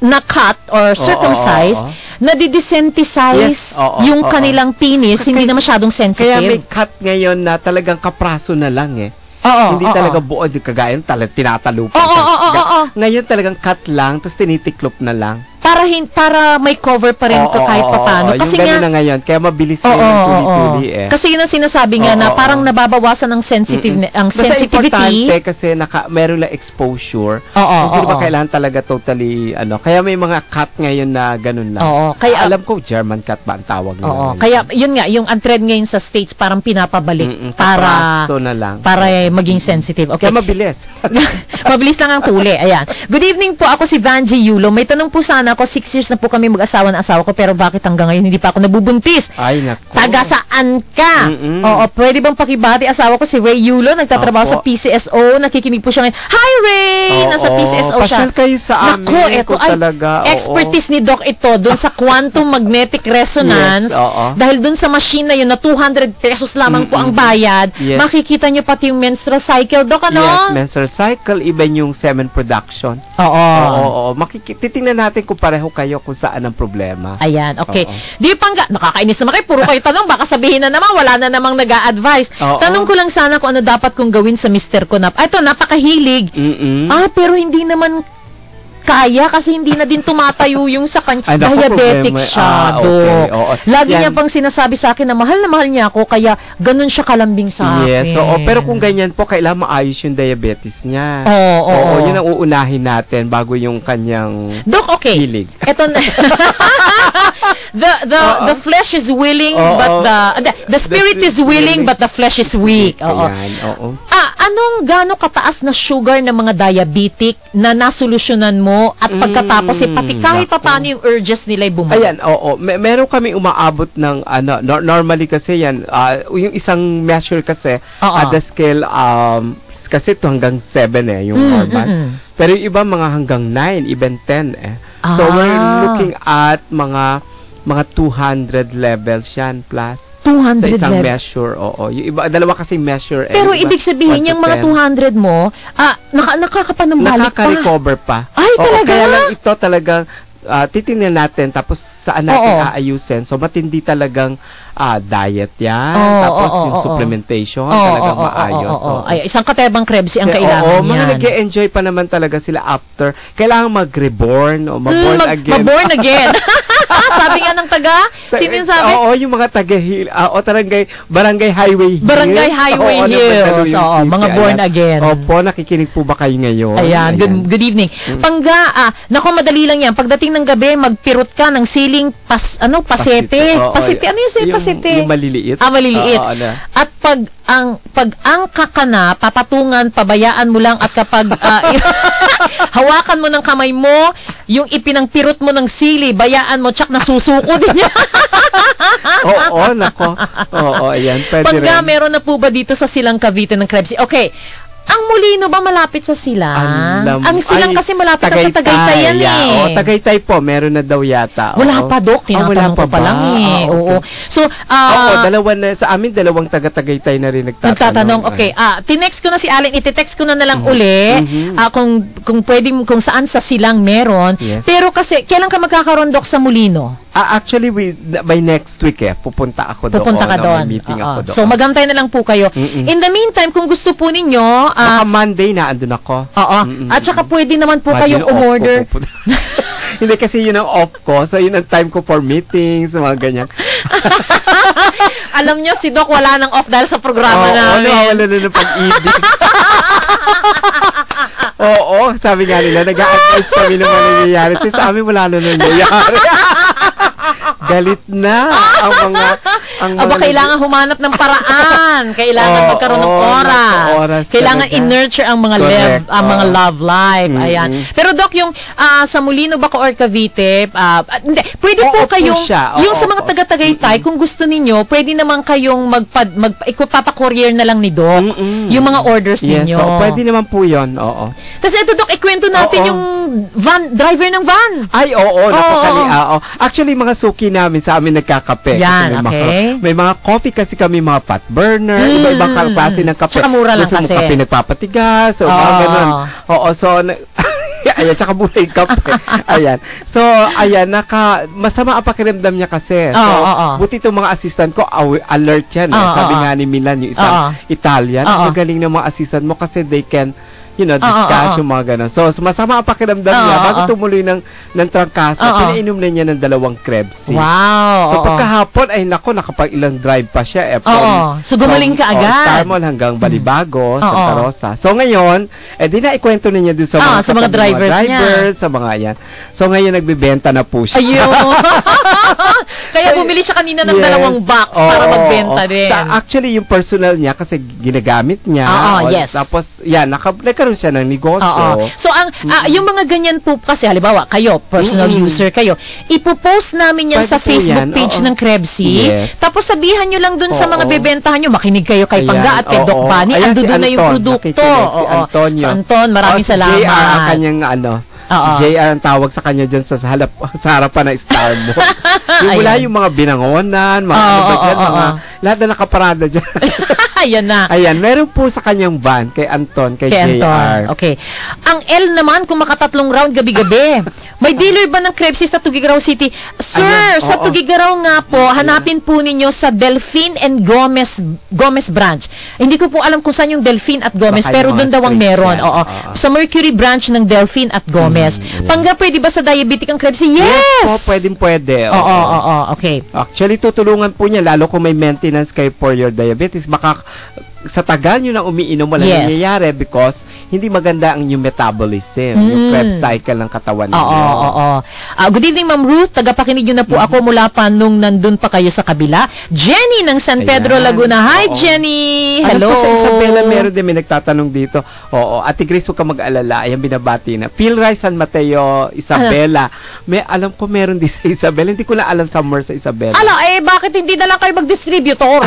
na-cut or circumcised, nadidesensitize yung kanilang penis, hindi na masyadong sensitive. Kaya may cut ngayon na talagang kapraso na lang hindi talaga buo, kagaya tinatalupan. Ngayon talagang cut lang, tapos tinitiklop na lang. Para may cover pa rin kahit papaano. Kasi yung gano'n na ngayon, kaya mabilis yun ang tuli-tuli Kasi yun ang sinasabi nga na parang nababawasan ang sensitivity. Basta importante kasi meron lang exposure. Hindi ba kailangan talaga totally, kaya may mga cut ngayon na gano'n lang. Kaya alam ko, German cut ba ang tawag nila. Kaya yun nga, yung trend ngayon sa States parang pinapabalik para maging sensitive. Okay. Kaya mabilis. Mabilis lang ang tuli. Ayan. Good evening po, ako si Vanji Yulo. May tanong po sana ako, 6 years na po kami mag-asawa na asawa ko, pero bakit hanggang ngayon hindi pa ako nabubuntis? Ay, naku. Taga saan ka? Oo, pwede bang pakibati? Asawa ko si Ray Yulo, nagtatrabaho sa PCSO, nakikinig po siya ngayon. Hi, Ray! Nasa PCSO siya. Pasyal kayo sa amin. Naku, ito ay talaga, expertise ni Doc ito, dun sa quantum magnetic resonance. Yes, dahil dun sa machine na yun, na 200 pesos lamang po ang bayad, makikita nyo pati yung menstrual cycle, Doc, ano? Yes, menstrual cycle, even yung semen production. Oo. Titingnan natin kung pareho kayo kung saan ang problema. Ayan, okay. Di pangga, nakakainis naman kayo, puro kayo tanong, baka sabihin na naman, wala na namang nag-a-advise. Tanong ko lang sana kung ano dapat kong gawin sa mister ko na, ito, napakahilig. Pero hindi naman kaya kasi hindi na din tumatayo yung sa kanya. Diabetic siya, Lagi niya pang sinasabi sa akin na mahal niya ako, kaya ganun siya kalambing sa akin. Yes, pero kung ganyan po, kailangan maayos yung diabetes niya. Yun ang uunahin natin bago yung kanyang Doc, okay. hilig. Ito na. the flesh is willing, but the spirit is willing, but the flesh is weak. Anong gaano kataas na sugar ng mga diabetic na nasolusyonan mo at pagkatapos pati kahit paano yung urges nila ay bumaba? Ayan, meron kami umaabot ng normally kasi yan, yung isang measure kasi at the scale kasi ito hanggang 7 yung normal. Pero yung iba mga hanggang 9, even 10 So we're looking at mga 200 levels yan plus. 200 sa isang measure, Yung iba, dalawa kasi measure. Pero ibig sabihin, yung mga 200 mo, nakakapanumbalik pa. Nakaka-recover pa. Ay, talaga? Kaya lang ito talagang titingnan natin, tapos saan natin aayusin. So, matindi talagang diet yan. Tapos yung supplementation, talagang maayos. Ay, isang katebang Krebs ang kailangan yan. Mga nag-e-enjoy pa naman talaga sila after. Kailangan mag-reborn o mag-born again. Mag-born again. Sabi nga ng taga, sino yung sabi? Yung mga barangay highway hills. Barangay highway hills. Mga born again. Opo, nakikinig po ba kayo ngayon? Ayan. Good evening. Pangga, madali lang yan. Pagdating ng gabi, magpirot ka ng siling pasete. Pasete, ano yung pasete? Yung maliliit. Maliliit. At pag angka ka na, papatungan, pabayaan mo lang, at kapag hawakan mo ng kamay mo, yung ipinangpirot mo ng sili, bayaan mo, tsak nasusuko din niya. Nako. Ayan, pwede Pagka rin. meron na po ba dito sa Silang Cavite ng Krebs? Okay. Ang Molino ba malapit sa Silang? Ang Silang kasi malapit sa Tagaytay yan Tagaytay po, meron na daw yata. Wala pa, Dok. Tinatanong ko pa lang Okay. So, dalawa na, sa amin, dalawang taga-Tagaytay na rin nagtatanong. Okay. Tinext ko na si Allen, iti-text ko na lang uli, kung pwedeng, kung saan sa Silang meron. Yes. Pero kasi, kailan ka magkakaroon, Dok, sa Molino? Actually, by next week pupunta ako doon. Pupunta ka doon. May meeting ako doon. So, magantay na lang po kayo. In the meantime, kung gusto po ninyo, baka Monday na andun ako. At saka pwede naman po kayong umorder. Hindi kasi yun ang off ko. So, yun ang time ko for meetings, mga ganyan. Alam nyo, si Doc wala nang off dahil sa programa namin. Wala na ng pag-ibig. Sabi nga nila, nag-a-advise kami naman nangyayari. Sa amin, wala na nangyayari. Galit na ang mga kailangan humanap ng paraan. Kailangan magkaroon ng oras. Kailangan i-nurture ang mga mga love life. Ayan. Pero Doc, yung sa Molino, Bacoor, Cavite, pwede po kayong yung sa mga taga-Tagaytay, kung gusto ninyo, pwede naman kayong papakourier na lang ni Doc yung mga orders ninyo. Yes, pwede naman po yun. Kasi ito, Doc, ikwento natin yung driver ng van. Ay, actually, mga suki namin sa amin nagkakape. Yan, may mga coffee kasi kami, mga pot burner, iba-ibang klase ng kape. Tsaka mura lang kasi. Gusto mo kape nagpapatigas, mga ganun. Ayan, tsaka mura yung kape. Ayan. So, masama ang pakiramdam niya kasi. So, buti itong mga assistant ko, alert yan. Sabi nga ni Milan, yung isang Italian, magaling ng mga assistant mo kasi they can discuss yung mga ganun. So, masama ang pakiramdam niya. Bago tumuloy ng trangkaso, pinainom na niya ng 2 Krebs. Wow! So, pagkahapon, nakapag-ilang drive pa siya. So, gumaling ka agad. Starmall hanggang Balibago, Santa Rosa. So, ngayon, di na ikwento niya doon sa mga drivers, sa mga yan. So, ngayon, nagbibenta na po siya. Ayun! Kaya bumili siya kanina ng 2 box para magbenta din. Actually, yung personal niya, kasi ginagamit niya. Yes. Tapos, yan, magkakaroon siya ng negosyo. Oo. So, yung mga ganyan po kasi, halimbawa, kayo, personal user kayo, ipopost namin yan Pwede sa po Facebook yan, page oo. ng Krebsy. Yes. Tapos sabihan nyo lang dun sa mga Oo. bebentahan nyo, makinig kayo kay Pangga at kay Doc oo. Bunny. Ayan, Ando si doon na yung Anton, produkto. nakikinig, si Oo. Antonio. Si Anton, maraming si salamat. JR ang kanyang Oo. JR ang tawag sa kanya dyan sa harapan ng Starbucks. Yung mula Ayan. yung mga binangonan, mga Oo, ano ba dyan, oo, mga lahat na nakaparada dyan. Ayan na. Ayan, meron po sa kanyang van, kay Anton, kay Kay JR. Anton. Okay. Ang L naman, kung makatatlong round gabi-gabi. May dealer ba ng Krebsy sa Tuguegarao City? Sir, Ayan, sa oo. Tuguegarao nga po, hanapin po ninyo sa Delphine and Gomez branch. Hindi ko po alam kung saan yung Delphine at Gomez, Baka pero yung mga doon daw ang streets meron. yan. Oo. Oo. Sa Mercury branch ng Delphine at Gomez. Ayan. Pangga, pwede ba sa diabetic ang Krebsy? Yes Yes! po, pwede. Oo. Okay. Actually, tutulungan po niya, lalo kung may maintenance kayo for your diabetes, baka sa tagal nyo na umiinom, wala Yes. nangyayari because hindi maganda ang yung metabolism, yung Krebs cycle ng katawan ninyo. Oo. Good evening, Ma'am Ruth. Tagapakinig nyo na po ako mula pa nung nandun pa kayo sa kabila. Jenny ng San Pedro, Ayan. Laguna. Hi, Oo. Jenny! Hello. Hello! Sa Isabela, meron din may nagtatanong dito. Oo, Ate Grace, huwag ka mag-alala. Ayan, binabati na. Phil Rice, San Mateo, Isabela. Alam ko meron din sa Isabela. Hindi ko na alam somewhere sa Isabela. Bakit hindi na lang kayo mag-distributor?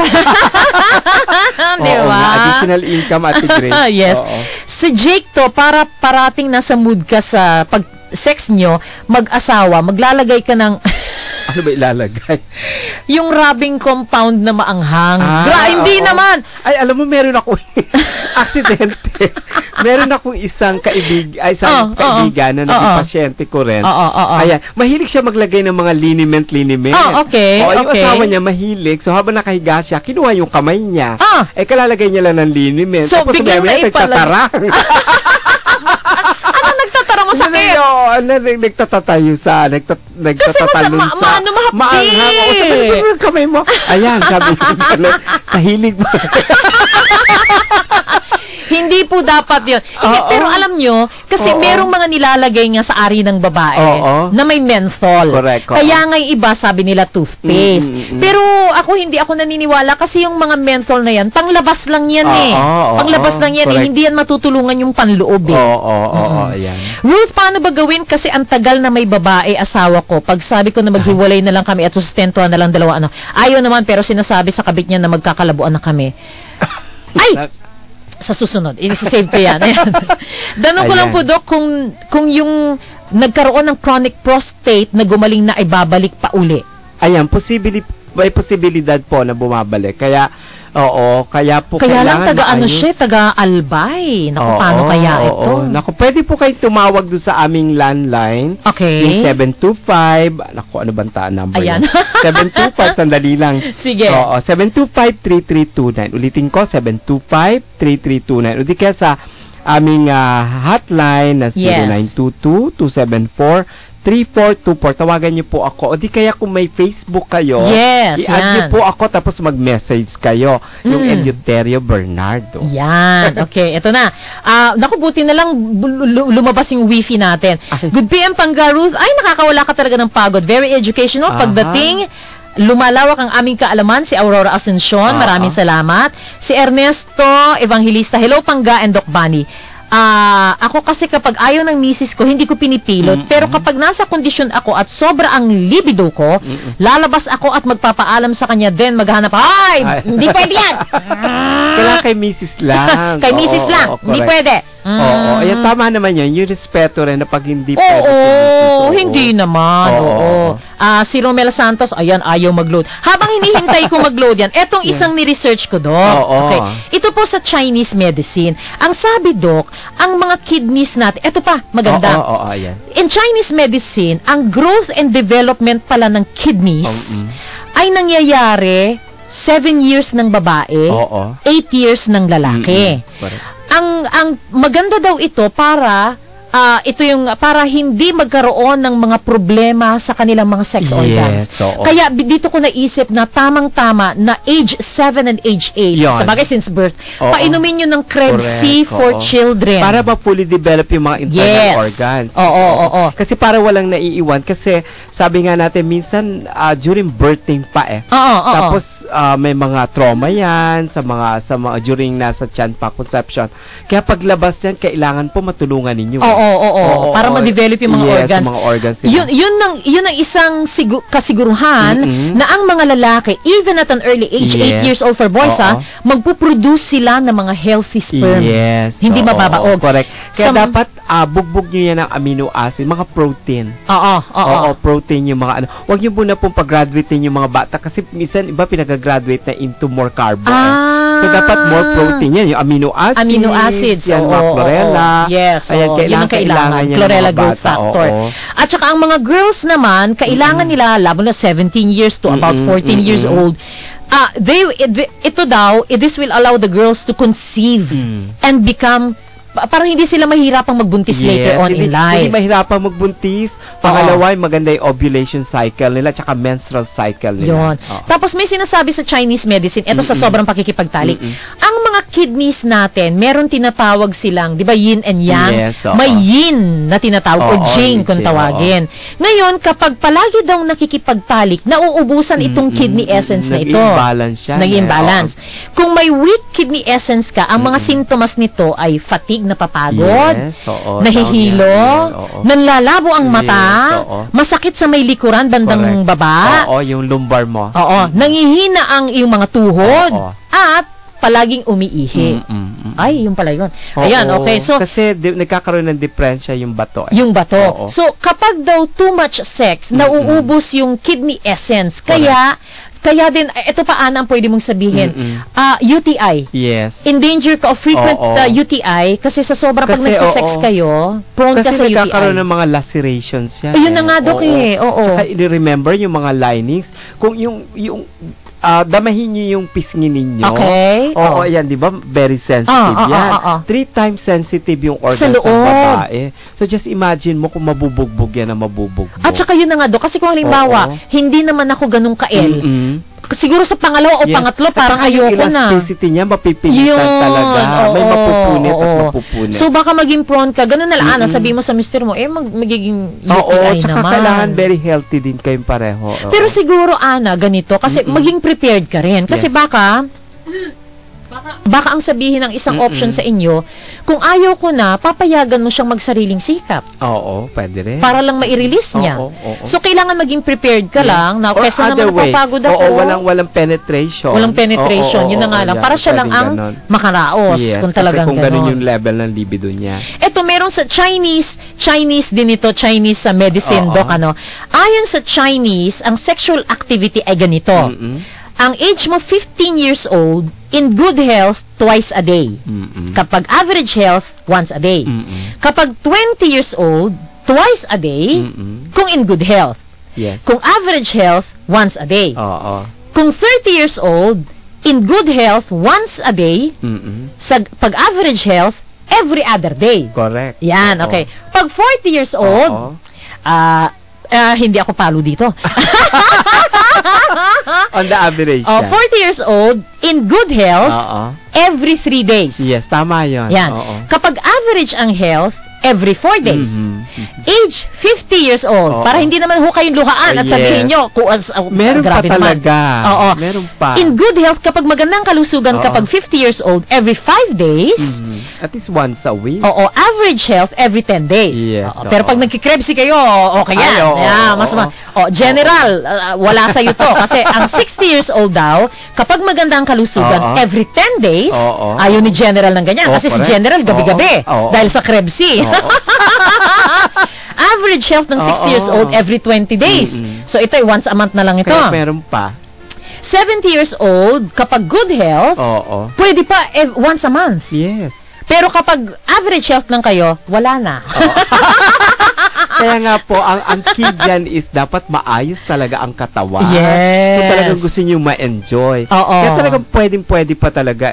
Di Oo ba? nga, additional income, Ate Grace. Yes. Oo. Si Jake to, para parating nasa mood ka sa pag-sex nyo, mag-asawa, maglalagay ka ng Ano ba ilalagay? yung rubbing compound na maanghang. Hindi oo. naman. Ay, alam mo, meron ako aksidente. Meron akong isang kaibigan na naging pasyente ko rin. Ayan, mahilig siya maglagay ng mga liniment. Okay. Yung asawa niya mahilig. So, habang nakahiga siya, kinuha yung kamay niya. Kalalagay niya lang ng liniment. So, Tapos biglang sabi niya, nagtatarang. Ano nagtatara mo sa kit? Nagtatatayo sa, nagtatatalon sa. Mahapdi. Maanghang. O, sabi yung kamay mo. Ayan, sabi niya, sa hilig mo. Hindi po dapat yun. Pero alam nyo, kasi merong mga nilalagay nga sa ari ng babae na may menthol. Correct. Kaya nga yung iba, sabi nila toothpaste. Pero hindi ako naniniwala kasi yung mga menthol na yan, panglabas lang yan Panglabas lang yan hindi yan matutulungan yung panloob Ayan. Ruth, paano ba gawin? Kasi ang tagal na may babae, asawa ko. Pag sabi ko na maghiwalay na lang kami at sustentuhan na lang dalawa, ayaw naman, pero sinasabi sa kabit niya na magkakalabuan na kami. Ay! Sa susunod, i-save ko yan. Danong ko lang po, Doc, kung yung nagkaroon ng chronic prostate na gumaling na ay babalik pa uli. Ayan, may posibilidad po na bumabalik. Kaya po kaya lang kailangan taga-Albay. Naku, paano kaya ito? Naku, pwede po kayo tumawag doon sa aming landline. Okay. Yung 725, naku, ano bang number Ayan. 725, sandali lang. Sige. 725-3329. Ulitin ko, 725-3329. O di kaya sa aming hotline na 0922-274-3424. Tawagan niyo po ako. O di kaya kung may Facebook kayo, i-add niyo po ako tapos mag-message kayo. Yung Eleuterio Bernardo. Yan. Okay, eto na. Naku, buti na lang lumabas yung wifi natin. Good PM, Pangga Ruth. Ay, nakakawala ka talaga ng pagod. Very educational. Pagdating, lumalawak ang aming kaalaman. Si Aurora Asuncion, maraming salamat. Si Ernesto Evangelista, hello Pangga and Doc Bunny. Ako kasi kapag ayaw ng misis ko, hindi ko pinipilot. Pero kapag nasa kondisyon ako at sobra ang libido ko, lalabas ako at magpapaalam sa kanya, then maghanap, ay, hindi pwede yan! Kailangan kay misis lang. Kay misis lang, hindi pwede. Ayan, tama naman yun. Yung respeto rin na pag hindi pwede. Hindi naman. Si Romel Santos, ayan, ayaw mag-load. Habang hinihintay ko mag-load yan, etong isang ni-research ko, Doc. Okay. Ito po sa Chinese medicine. Ang sabi, Doc, ang mga kidneys natin, eto pa, maganda. Ayan. In Chinese medicine, ang growth and development pala ng kidneys ay nangyayari 7 years ng babae, 8 years ng lalaki. Ang maganda daw ito para para hindi magkaroon ng mga problema sa kanilang mga sex organs. Kaya dito ko naisip na tamang-tama na age 7 and age 8, sabagay since birth, painumin nyo ng Krebsy for children. Para ba fully develop yung mga internal organs. Kasi para walang naiiwan. Kasi sabi nga natin, minsan during birthing pa tapos may mga trauma yan sa mga during nasa tiyan pa conception. Kaya paglabas yan, kailangan po matulungan ninyo. Oo. Para ma-develop yung mga organs. Mga organs yun ang isang kasiguruhan na ang mga lalaki, even at an early age, 8 years old for boys, magpuproduce sila ng mga healthy sperm. Yes. Hindi mababaog. Correct. Kaya dapat bugbog nyo yan ng amino acid, mga protein. Oo. Protein yung mga Huwag nyo muna pong pag-graduate yung mga bata kasi minsan iba pinag-graduate na into more carbo. So dapat more protein yan, yung amino acids. Yan, mga chlorella. Yes. Ayan, yun ang kailangan. Chlorella growth factor. At saka ang mga girls naman, kailangan nila, labo na 17 years to about 14 years old, this will allow the girls to conceive and become parang hindi sila mahirapang magbuntis later on in life. Hindi mahirapang magbuntis. Pangalawa, maganda yung ovulation cycle nila tsaka menstrual cycle nila. Yun. Tapos may sinasabi sa Chinese medicine, ito sa sobrang pakikipagtalik. Ang mga kidneys natin, meron tinatawag silang, di ba, yin and yang? Yes, may yin na tinatawag o jing kung tawagin. Ngayon, kapag palagi daw nakikipagtalik, nauubusan itong kidney essence na ito. Nag-imbalance siya. Nag-imbalance. Kung may weak kidney essence ka, ang mga sintomas nito ay fatigue, napapagod, nahihilo, nanlalabo ang mata, masakit sa may likuran, bandang baba. Yung lumbar mo. Nangihina ang iyong mga tuhod, at palaging umiihi. Ay, yung pala yun. Ayan, okay. So, kasi nagkakaroon ng diferensya yung bato. Yung bato. So, kapag daw too much sex, nauubos yung kidney essence. Kaya din, ito pa Ana ang pwede mong sabihin, UTI. Yes. In danger ka of frequent UTI kasi sa sobrang pag nagsisex kayo, prone ka sa UTI. Kasi nagkakaroon ng mga lacerations yan. Ayun na nga, Dok, Saka, remember yung mga linings, kung yung damahin nyo yung pisngi ninyo. Okay. Yan, di ba? Very sensitive yan. 3 times sensitive yung organs ng babae. So, just imagine mo kung mabubugbog yan na mabubugbog. At saka yun na nga, Dok, kasi kung halimbawa, hindi naman ako ganung kael, siguro sa pangalawa o pangatlo, parang ayoko na. Yung elasticity niya, mapipilitan talaga. May mapupunit at mapupunit. So, baka maging prone ka. Ganun na lang, sabi mo sa mister mo, magiging UTI naman. Tsaka kailangan very healthy din kayong pareho. Pero siguro, Ana, ganito, kasi maging prepared ka rin. Kasi baka ang sabihin ng isang option sa inyo, kung ayaw ko na, papayagan mo siyang magsariling sikap. Pwede rin. Para lang ma-release niya. So, kailangan maging prepared ka lang na kesa naman napapagod ako. Walang penetration. Walang penetration. Yun na nga lang. Para siya lang ang makaraos. Kung talagang kung ganun yung level ng libido niya. Ito, meron sa Chinese din ito, Chinese medicine, Doc, ayon sa Chinese, ang sexual activity ay ganito. Ang age mo 15 years old, in good health, twice a day. Kapag average health, once a day. Kapag 20 years old, twice a day, kung in good health. Yes. Kung average health, once a day. Kung 30 years old, in good health, once a day. Sa pag average health, every other day. Correct. Yan, okay. Pag 40 years old, hindi ako palo dito. On the average. 40 years old, in good health, every 3 days. Yes, tama yun. Yan. Kapag average ang health, every 4 days. Age 50 years old. Para hindi naman ho kayong luhaan at sabihin nyo, meron pa talaga. Meron pa. In good health, kapag magandang kalusugan, kapag 50 years old, every 5 days. At least once a week. Average health, every 10 days. Yes. Pero pag nagkikrebsi kayo, okay yan. General, wala sa'yo to. Kasi ang 60 years old daw, kapag magandang kalusugan, every 10 days, ayaw ni General ng ganyan. Kasi si General, gabi-gabi. Dahil sa krebsi. Average health ng 60 years old every 20 days. So ito ay once a month na lang ito. Kaya meron pa. 70 years old, kapag good health, pwede pa once a month. Yes. Pero kapag average health lang kayo, wala na. Kaya nga po, ang key dyan is dapat maayos talaga ang katawan. Yes. Kung talagang gusto nyo ma-enjoy. Kaya talagang pwede pa talaga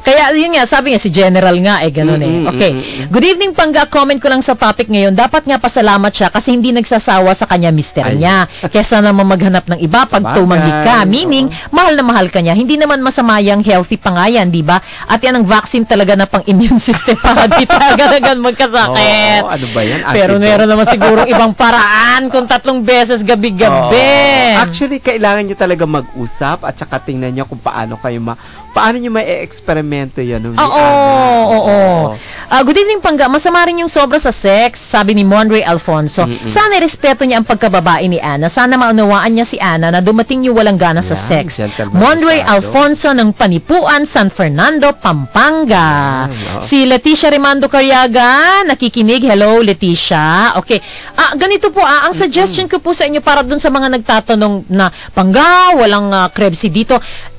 Kaya yun nga, sabi nga si General nga ganun Okay. Good evening, Pangga. Comment ko lang sa topic ngayon. Dapat nga pasalamat siya kasi hindi nagsasawa sa kanya mister niya. Kesa naman maghanap ng iba pag tumanggi ka. Meaning, mahal na mahal ka niya. Hindi naman masama yung healthy pa nga yan, di ba? At yan ang vaccine talaga na pang immune system para di talaga magkasakit. Ano ba yan? Pero meron Meron naman siguro ibang paraan kung 3 beses gabi-gabi. Actually, kailangan nyo talaga mag-usap at saka tingnan nyo kung paano nyo ma-eksperimento yan. Oo. Good evening, Pangga. Masama rin yung sobra sa sex, sabi ni Monray Alfonso. Sana respeto niya ang pagkababae ni Ana. Sana maunawaan niya si Ana na dumating yung walang gana sa sex. Monray Alfonso ng Panipuan, San Fernando, Pampanga. Si Leticia Rimando Cariaga, nakikinig. Hello, Leticia. Okay. Ganito po, ang suggestion ko po sa inyo para dun sa mga nagtatanong na, Pangga, walang Krebsy dito.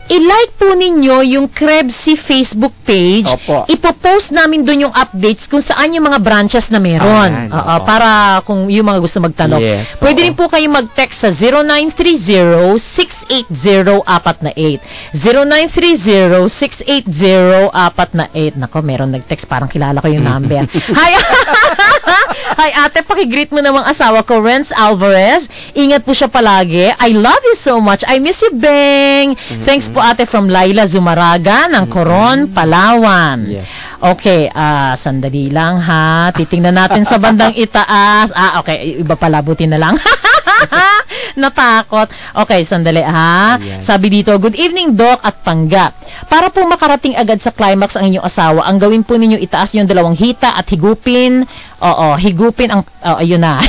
I-like po ninyo yung Krebsy Facebook page. Ipo-post namin doon yung updates kung saan yung mga branches na meron. Para kung yung mga gusto magtanong. Pwede rin po kayo mag-text sa 0930-680-448. 0930-680-448. Nako, meron nag-text. Parang kilala ko yung number. Hi, ate. Pakigreet mo namang asawa ko, Renz Alvarez. Ingat po siya palagi. I love you so much. I miss you, Beng. Thanks po ate from Laila Zumaraga ng Coron, Palawan. Okay, sandali lang ha. Titingnan natin sa bandang itaas. Okay, iba pala, buti na lang. Natakot. Okay, sandali ha. Sabi dito, good evening Doc at Pangga. Para po makarating agad sa climax ang inyong asawa, ang gawin po ninyo itaas yung 2 hita at higupin. Higupin ang... ayun na.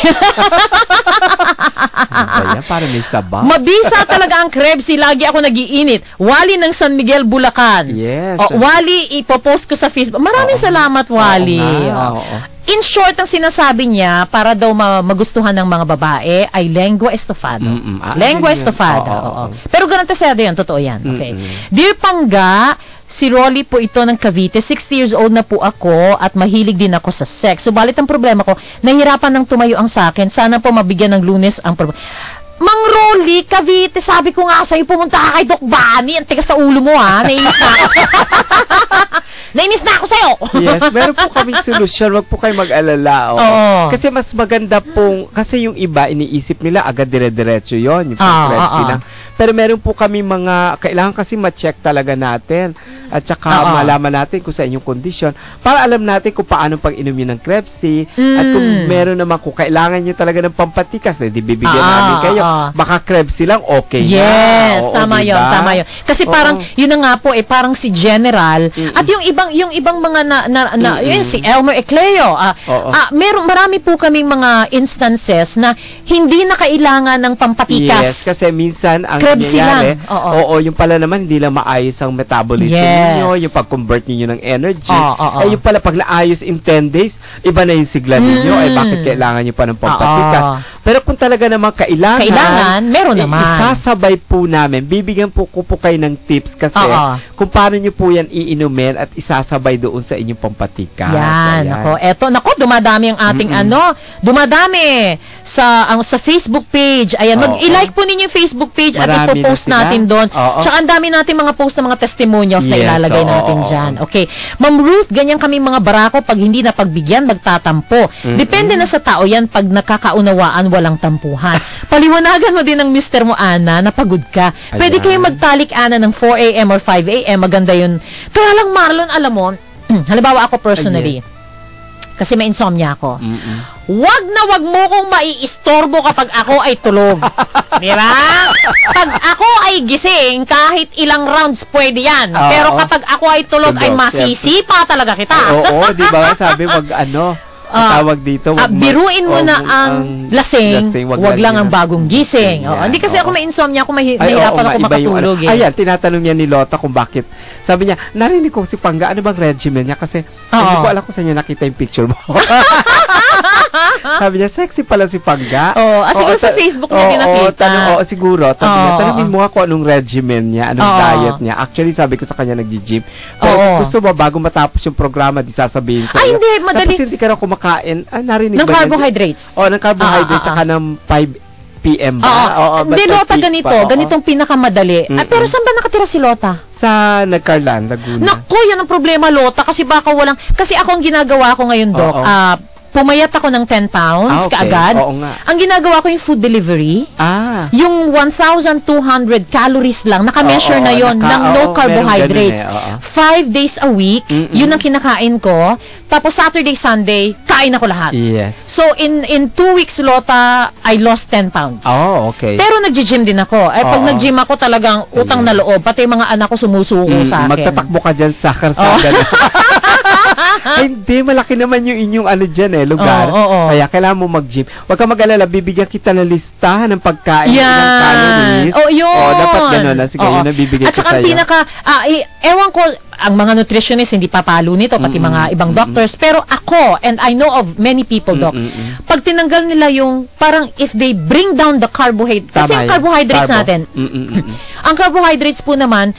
Para may sabaw. Mabisa talaga ang Krebsy. Lagi ako nagiinit. Wally ng San Miguel, Bulacan. Wally, ipopost ko sa Facebook. Maraming salamat, Wally. In short, ang sinasabi niya, para daw magustuhan ng mga babae, ay lengua estofado. Lengua estofado. Pero ganun tasado yan. Totoo yan. Okay. Dear Pangga, si Rolly po ito ng Cavite. 60 years old na po ako at mahilig din ako sa sex. Subalit ang problema ko, nahihirapan ng tumayo ang sa akin. Sana po mabigyan ng Lunes ang problema. Mang Rolly, Cavite, sabi ko nga sa'yo, pumunta ka kay Doc Bunny. Ang tigas sa ulo mo, ha? Nainis na ako. Nainis na ako sa'yo. Yes, meron po kaming solusyon. Wag po kayo mag-alala. Kasi mas maganda pong, kasi yung iba, iniisip nila, agad dire-diretso yun. Yung Krebsy lang. Pero meron po kami kailangan kasi ma-check talaga natin. At saka malaman natin kung sa inyong kondisyon. Para alam natin kung paano pag-inom yun ng Krebsy. At kung meron naman, kung kailangan nyo talaga ng pampatikas, di bibigyan namin kayo. Baka Krebsy lang, okay na. Yes, tama yun, tama yun. Kasi parang, yun na nga po, parang si General, at yung ibang mga yun, si Elmer Ecleo, marami po kaming mga instances na hindi na kailangan ng pampatikas. Yes, kasi minsan, ang Krebsy nangyayari, yung pala naman, hindi lang maayos ang metabolism ninyo, yung pag-convert ninyo ng energy. Yung pala, pag naayos in 10 days, iba na yung sigla ninyo, bakit kailangan nyo pa ng pampatikas? Pero kung talaga naman kailangan, meron naman. Isasabay po namin. Bibigyan po kayo ng tips kasi kung paano nyo po yan iinumin at isasabay doon sa inyong pampatikas. Nako, dumadami ang ating dumadami sa Facebook page. Ayan, mag-i-like po ninyo yung Facebook page at ipopost natin doon. Tsaka ang dami natin mga post ng mga testimonials na ilalagay natin dyan. Okay. Ma'am Ruth, ganyan kami mga barako pag hindi na pagbigyan, magtatampo. Depende na sa tao yan pag nakakaunawaan, walang tampuhan. Paliwanagan mo din ng mister mo, Ana, na pagod ka. Pwede kayo magtalik, Ana, ng 4 a.m. or 5 a.m. Maganda yun. Kaya lang, Marlon, alam mo, halimbawa ako personally, kasi may insomnia ako. Wag na wag mo kong maiistorbo kapag ako ay tulog. Di ba? Pag ako ay gising, kahit ilang rounds pwede yan. Pero kapag ako ay tulog, ay masisipa talaga kita. Di ba? Sabi, wag tawag dito. Biruin mo na ang lasing, wag lang ang bagong gising. Hindi kasi ako may insomnia, ako mahirapan ako makatulog. Ayan, tinatanong niya ni Lota kung bakit. Sabi niya, narinig ko si Pangga, ano bang regimen niya? Kasi hindi ko alam kung saan niya nakita yung picture mo. Sabi niya, sexy pala si Pangga. Siguro sa Facebook niya nakita. Siguro. Tanungin mo nga kung anong regimen niya, anong diet niya. Actually, sabi ko sa kanya nag-gym. Pero gusto mo, bago matapos yung programa, di sasabihin ko. Hindi, madali. Tapos hindi ka na kumakain. Narinig ng carbohydrates. Ng carbohydrates, saka ng 5 p.m. ba? Hindi, Lota, ganitong pinakamadali. Pero saan ba nakatira si Lota? Sa Nagcarlan, Laguna. Naku, yan ang problema, Lota, kasi baka walang, kasi ako ang ginagawa ko ngayon, Doc, pumayat ako ng 10 pounds kaagad. Oo nga. Ang ginagawa ko yung food delivery. Yung 1,200 calories lang, naka-measure na yon ng no carbohydrates. 5 days a week, yun ang kinakain ko. Tapos Saturday, Sunday, kain ako lahat. Yes. So, in 2 weeks, Lota, I lost 10 pounds. Okay. Pero nag-gym din ako. Pag nag-gym ako, talagang utang na loob. Pati yung mga anak ko sumusuko sa akin. Magtatakbo ka dyan sa karsada. Hindi, malaki naman yung inyong lugar. Kaya kailangan mo mag-gym. Huwag ka mag-alala, bibigyan kita ng listahan ng pagkain ng calories. Yun. Dapat gano'n. Sige, yun na bibigyan ko sa'yo. At saka ewan ko, ang mga nutritionists hindi papalo nito, pati mga ibang doctors. Pero ako, and I know of many people, Doc, pag tinanggal nila yung, parang if they bring down the carbohydrates, kasi yung carbohydrates natin, ang carbohydrates po naman,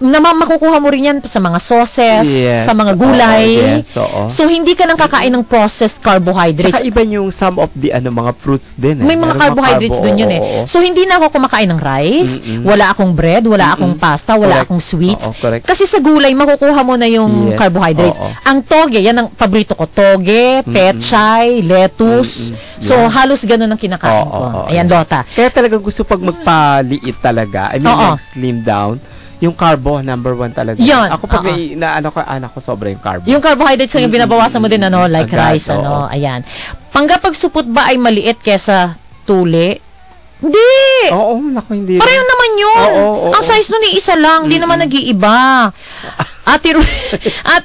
makukuha mo rin yan sa mga sauces, sa mga gulay. So, hindi ka nang kakain ng processed carbohydrates. Saka iba yung some of the mga fruits din. May mga carbohydrates dun yun So, hindi na ako kumakain ng rice, wala akong bread, wala akong pasta, wala akong sweets. Kasi sa gulay, makukuha mo na yung carbohydrates. Ang toge, yan ang paborito ko. Toge, pechay, lettuce. So, halos ganun ang kinakain ko. Ayan, Dota. Kaya talaga gusto pag magpaliit talaga. I mean, mag-slim down. Yung carbo, number 1 talaga. Yun. Ako pag anak ko sobra yung carbo. Yung carbohydrates yung binabawasan mo din, like rice, ayan. Pag supot ba ay maliit kesa tuli? Hindi! Oo, naku, hindi. Pareho naman yun. Ang size nun isa lang, hindi naman nag-iiba. Ate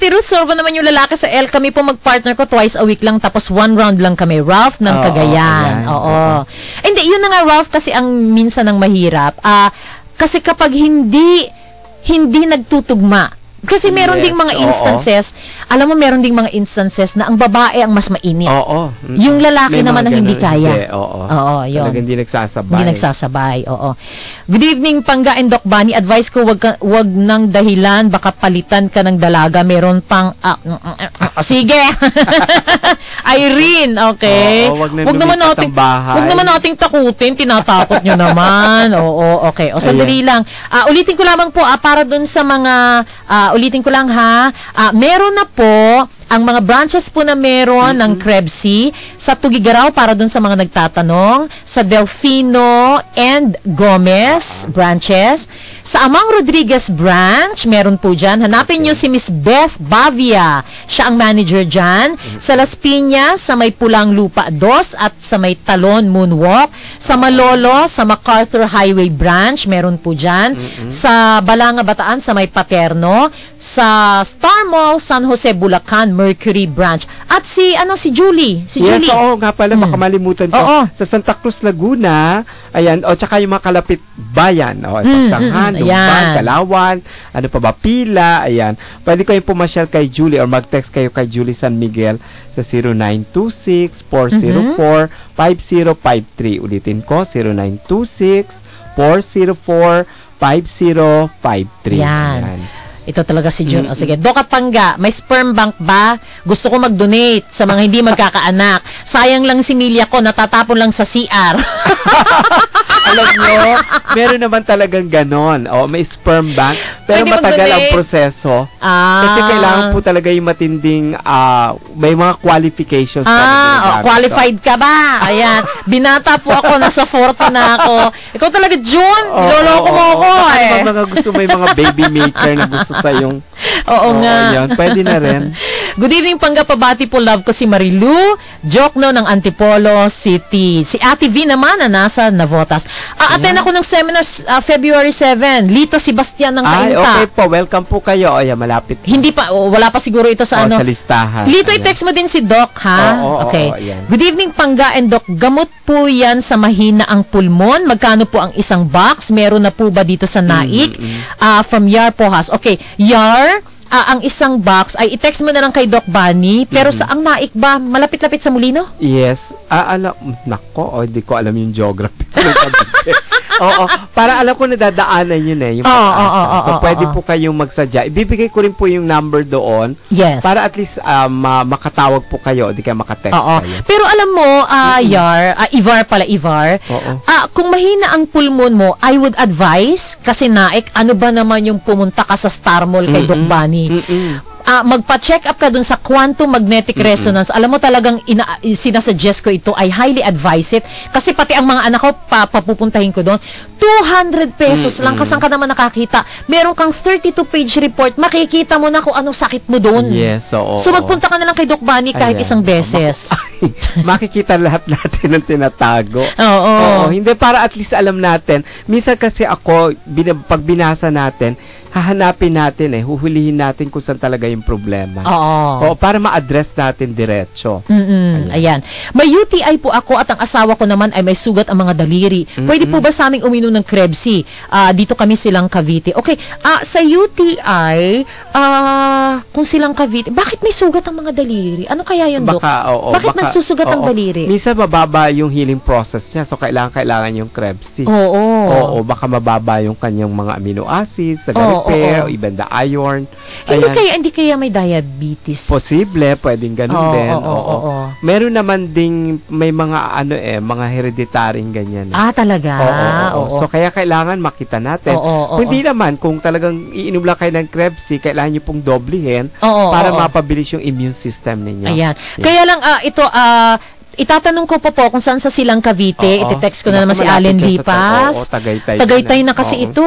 Ruth, sorba naman yung lalaki sa L. Kami po mag-partner ko twice a week lang, tapos 1 round lang kami. Ralph ng Cagayan. Hindi, yun na nga, Ralph, kasi ang minsan ng mahirap. Kasi kapag hindi nagtutugma. Kasi meron ding mga instances, alam mo, meron ding mga instances na ang babae ang mas mainit. Yung lalaki naman ang hindi kaya. Yun. Talagang hindi nagsasabay. Hindi nagsasabay, Good evening, Pangga and Doc Bunny. Advice ko, wag nang dahilan, baka palitan ka ng dalaga. Meron pang, sige. Irene, okay. Wag naman nating takutin, tinatakot nyo naman. Okay. Sandali lang. Ulitin ko lamang po, para dun sa mga, ulitin ko lang ha, meron na po ang mga branches po na meron ng Krebsy sa Tugigaraw, para dun sa mga nagtatanong, sa Delfino and Gomez branches. Sa Amang Rodriguez branch, meron po dyan. Hanapin nyo si Miss Beth Bavia. Siya ang manager dyan. Sa Las Piñas, sa may Pulang Lupa 2 at sa may Talon Moonwalk. Sa Malolo, sa MacArthur Highway branch, meron po dyan. Sa Balanga Bataan, sa may Paterno. Sa Star Mall, San Jose, Bulacan, Mercury branch. At si Julie. Julie. Nga pala, makamalimutan ko. Sa Santa Cruz, Laguna, ayan, tsaka yung mga kalapit bayan. Pagsanghan, Lumban, Kalawan, Pila, ayan. Pwede kayong pumasyal kay Julie or mag-text kayo kay Julie San Miguel sa 0926-404-5053. Ulitin ko, 0926-404-5053. Ayan. Ito talaga si June. Sige, Doc at Pangga, may sperm bank ba? Gusto ko mag-donate sa mga hindi magkakaanak. Sayang lang si Milia ko, natatapon lang sa CR. Alam nyo, meron naman talagang ganon. May sperm bank. Pero pwede matagal ang proseso. Kasi kailangan po talaga yung matinding, may mga qualifications. Qualified ka ba? Ayan. Binata po ako, nasa 40 na ako. Ikaw talaga, June. Niloloko mo ako mga gusto, may mga baby maker na gusto sa yung... nga. Yan, pwede na rin. Good evening, Pangga, pabati po. Love ko si Marilu. Joke ng Antipolo City. Si Ate V naman na nasa Navotas. Attend ako ng seminar February 7. Lito Sebastian ng Kainta. Okay po. Welcome po kayo. Malapit. Hindi pa. Wala pa siguro ito sa sa listahan. Lito, i-text mo din si Doc, ha? Okay. Good evening, Pangga and Doc. Gamot po yan sa mahina ang pulmon. Magkano po ang isang box? Meron na po ba dito sa Naik? From Yar Pohas. Okay. Yar, ang isang box ay i-text mo na lang kay Doc Bunny. Pero sa ang Naik ba, malapit-lapit sa Molino? Yes. Hindi ko alam yung geography. Para alam ko nadadaanan yun yung so, pwede po kayong magsadya. Ibibigay ko rin po yung number doon. Yes. Para at least makatawag po kayo, di kayo makatext kayo. Pero alam mo, Ivar, kung mahina ang pulmon mo, I would advise, kasi Naik, ano ba naman yung pumunta ka sa Star Mall kay Doc Bunny? magpa-check up ka dun sa quantum magnetic resonance. Alam mo talagang sinasuggest ko ito. I highly advise it. Kasi pati ang mga anak ko, papupuntahin ko doon. 200 pesos lang. Kasang ka naman nakakita. Meron kang 32-page report. Makikita mo na kung anong sakit mo doon. Yes, oo. So magpunta ka na lang kay Doc Bunny kahit isang beses. Makikita lahat natin ang tinatago. Oo. Hindi, para at least alam natin. Minsan kasi ako, pag binasa natin, hahanapin natin huhulihin natin kung saan talaga yung problema. Oo. Para ma-address natin diretso. Ayan. May UTI po ako at ang asawa ko naman ay may sugat ang mga daliri. Pwede po ba sa aming uminom ng Krebsi? Dito kami Silang Cavite. Okay. Sa UTI, kung Silang Cavite, bakit may sugat ang mga daliri? Ano kaya yun, Dok? Bakit nagsusugat ang daliri? Minsan mababa yung healing process niya. So, kailangan yung Krebsi. Oo. Baka mababa yung kanyang mga amino acids, o even the iron. Hindi kaya may diabetes? Posible, pwedeng ganun din. Meron naman ding may mga mga hereditaryong ganyan. Talaga? Oo. So kaya kailangan makita natin. Hindi naman kung talagang iinom lang kayo ng Krebsi, kailangan niyo pong doblehin para mapabilis yung immune system ninyo. Ayan. Kaya lang itatanong ko po kung saan sa Silang Cavite. Iti-text ko na naman si Allen Lipas. Tagaytay na kasi ito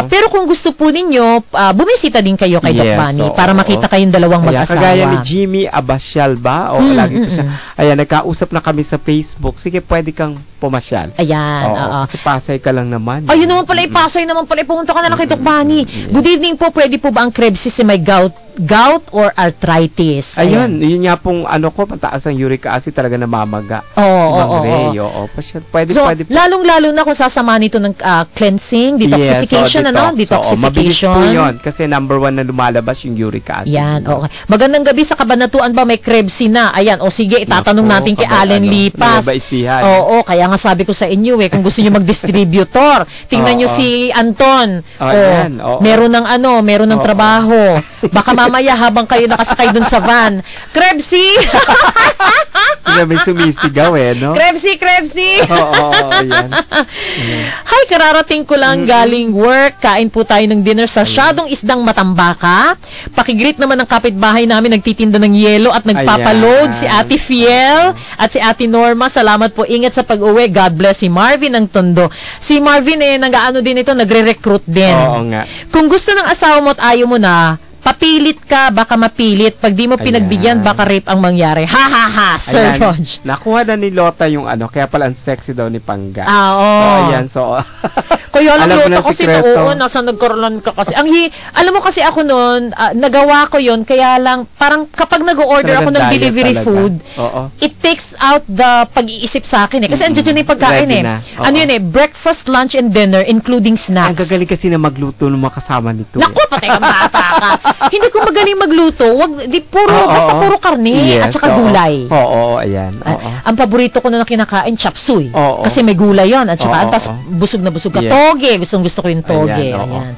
Pero kung gusto po ninyo, bumisita din kayo kay Doc Bunny para makita kayong dalawang mag-asawa. Kagaya ni Jimmy Abasyal ba? Lagi ko siya. Ayan, nagkausap na kami sa Facebook. Sige, pwede kang pumasyal. Ayan. Kasi Pasay ka lang naman. Yun naman pala, Pasay naman pala. Pumunta ka na lang kay Doc Bunny. Good evening po. Pwede po ba ang Krebsi si may gout or arthritis? Ayun, yun nga pong mataas ang uric acid, talaga namamaga. Pwede. Lalong-lalo na kung sasama nito ng cleansing, detoxification, detoxification. Mabilis po yun kasi number 1 na lumalabas yung uric acid. Yan, okay. Magandang gabi sa Kabanatuan ba may Krebsi na? Ayan, sige, itatanong natin kay Allen Lipas. Kaya nga sabi ko sa inyo kung gusto niyo mag-distributor, tingnan niyo si Anton. Meron ng trabaho. Baka mamaya habang kayo nakasakay dun sa van, Krebsi! May sumisigaw no? Krebsi! Yan. Hi, kararating ko lang galing work. Kain po tayo ng dinner sa Syadong Isdang Matambaka. Pakigreet naman ng kapitbahay namin, nagtitinda ng yelo at nagpapaload si Ate Fiel at si Ate Norma. Salamat po. Ingat sa pag-uwi. God bless. Si Marvin ng Tondo. Si Marvin nag-ano din ito, nagre-recruit din. Oo nga. Kung gusto ng asawa mo at ayaw mo na, papilit ka, baka mapilit. Pag di mo pinagbigyan, baka rape ang mangyari. Ha, Sir Rog. Nakuha na ni Lota yung kaya pala ang sexy daw ni Pangga. Ayan, so. Kaya alam Lota kasi nasa nagkaroon ka kasi. Alam mo kasi ako noon, nagawa ko yon kaya lang, parang kapag nag-order ako ng delivery food, it takes out the pag-iisip sa akin Kasi andyan yung pagkain Ano yun breakfast, lunch, and dinner, including snacks. Ang gagaling kasi na magluto ng mga kasama nito. Naku, patay kang bata ka. Hindi ko magaling magluto. Basta puro karne at saka gulay. Ayan. Ang paborito ko na kinakain, chop suey. Kasi may gulay yon at saka tapos busog na busog ka. Toge. Gusto ko yung toge. Ayan.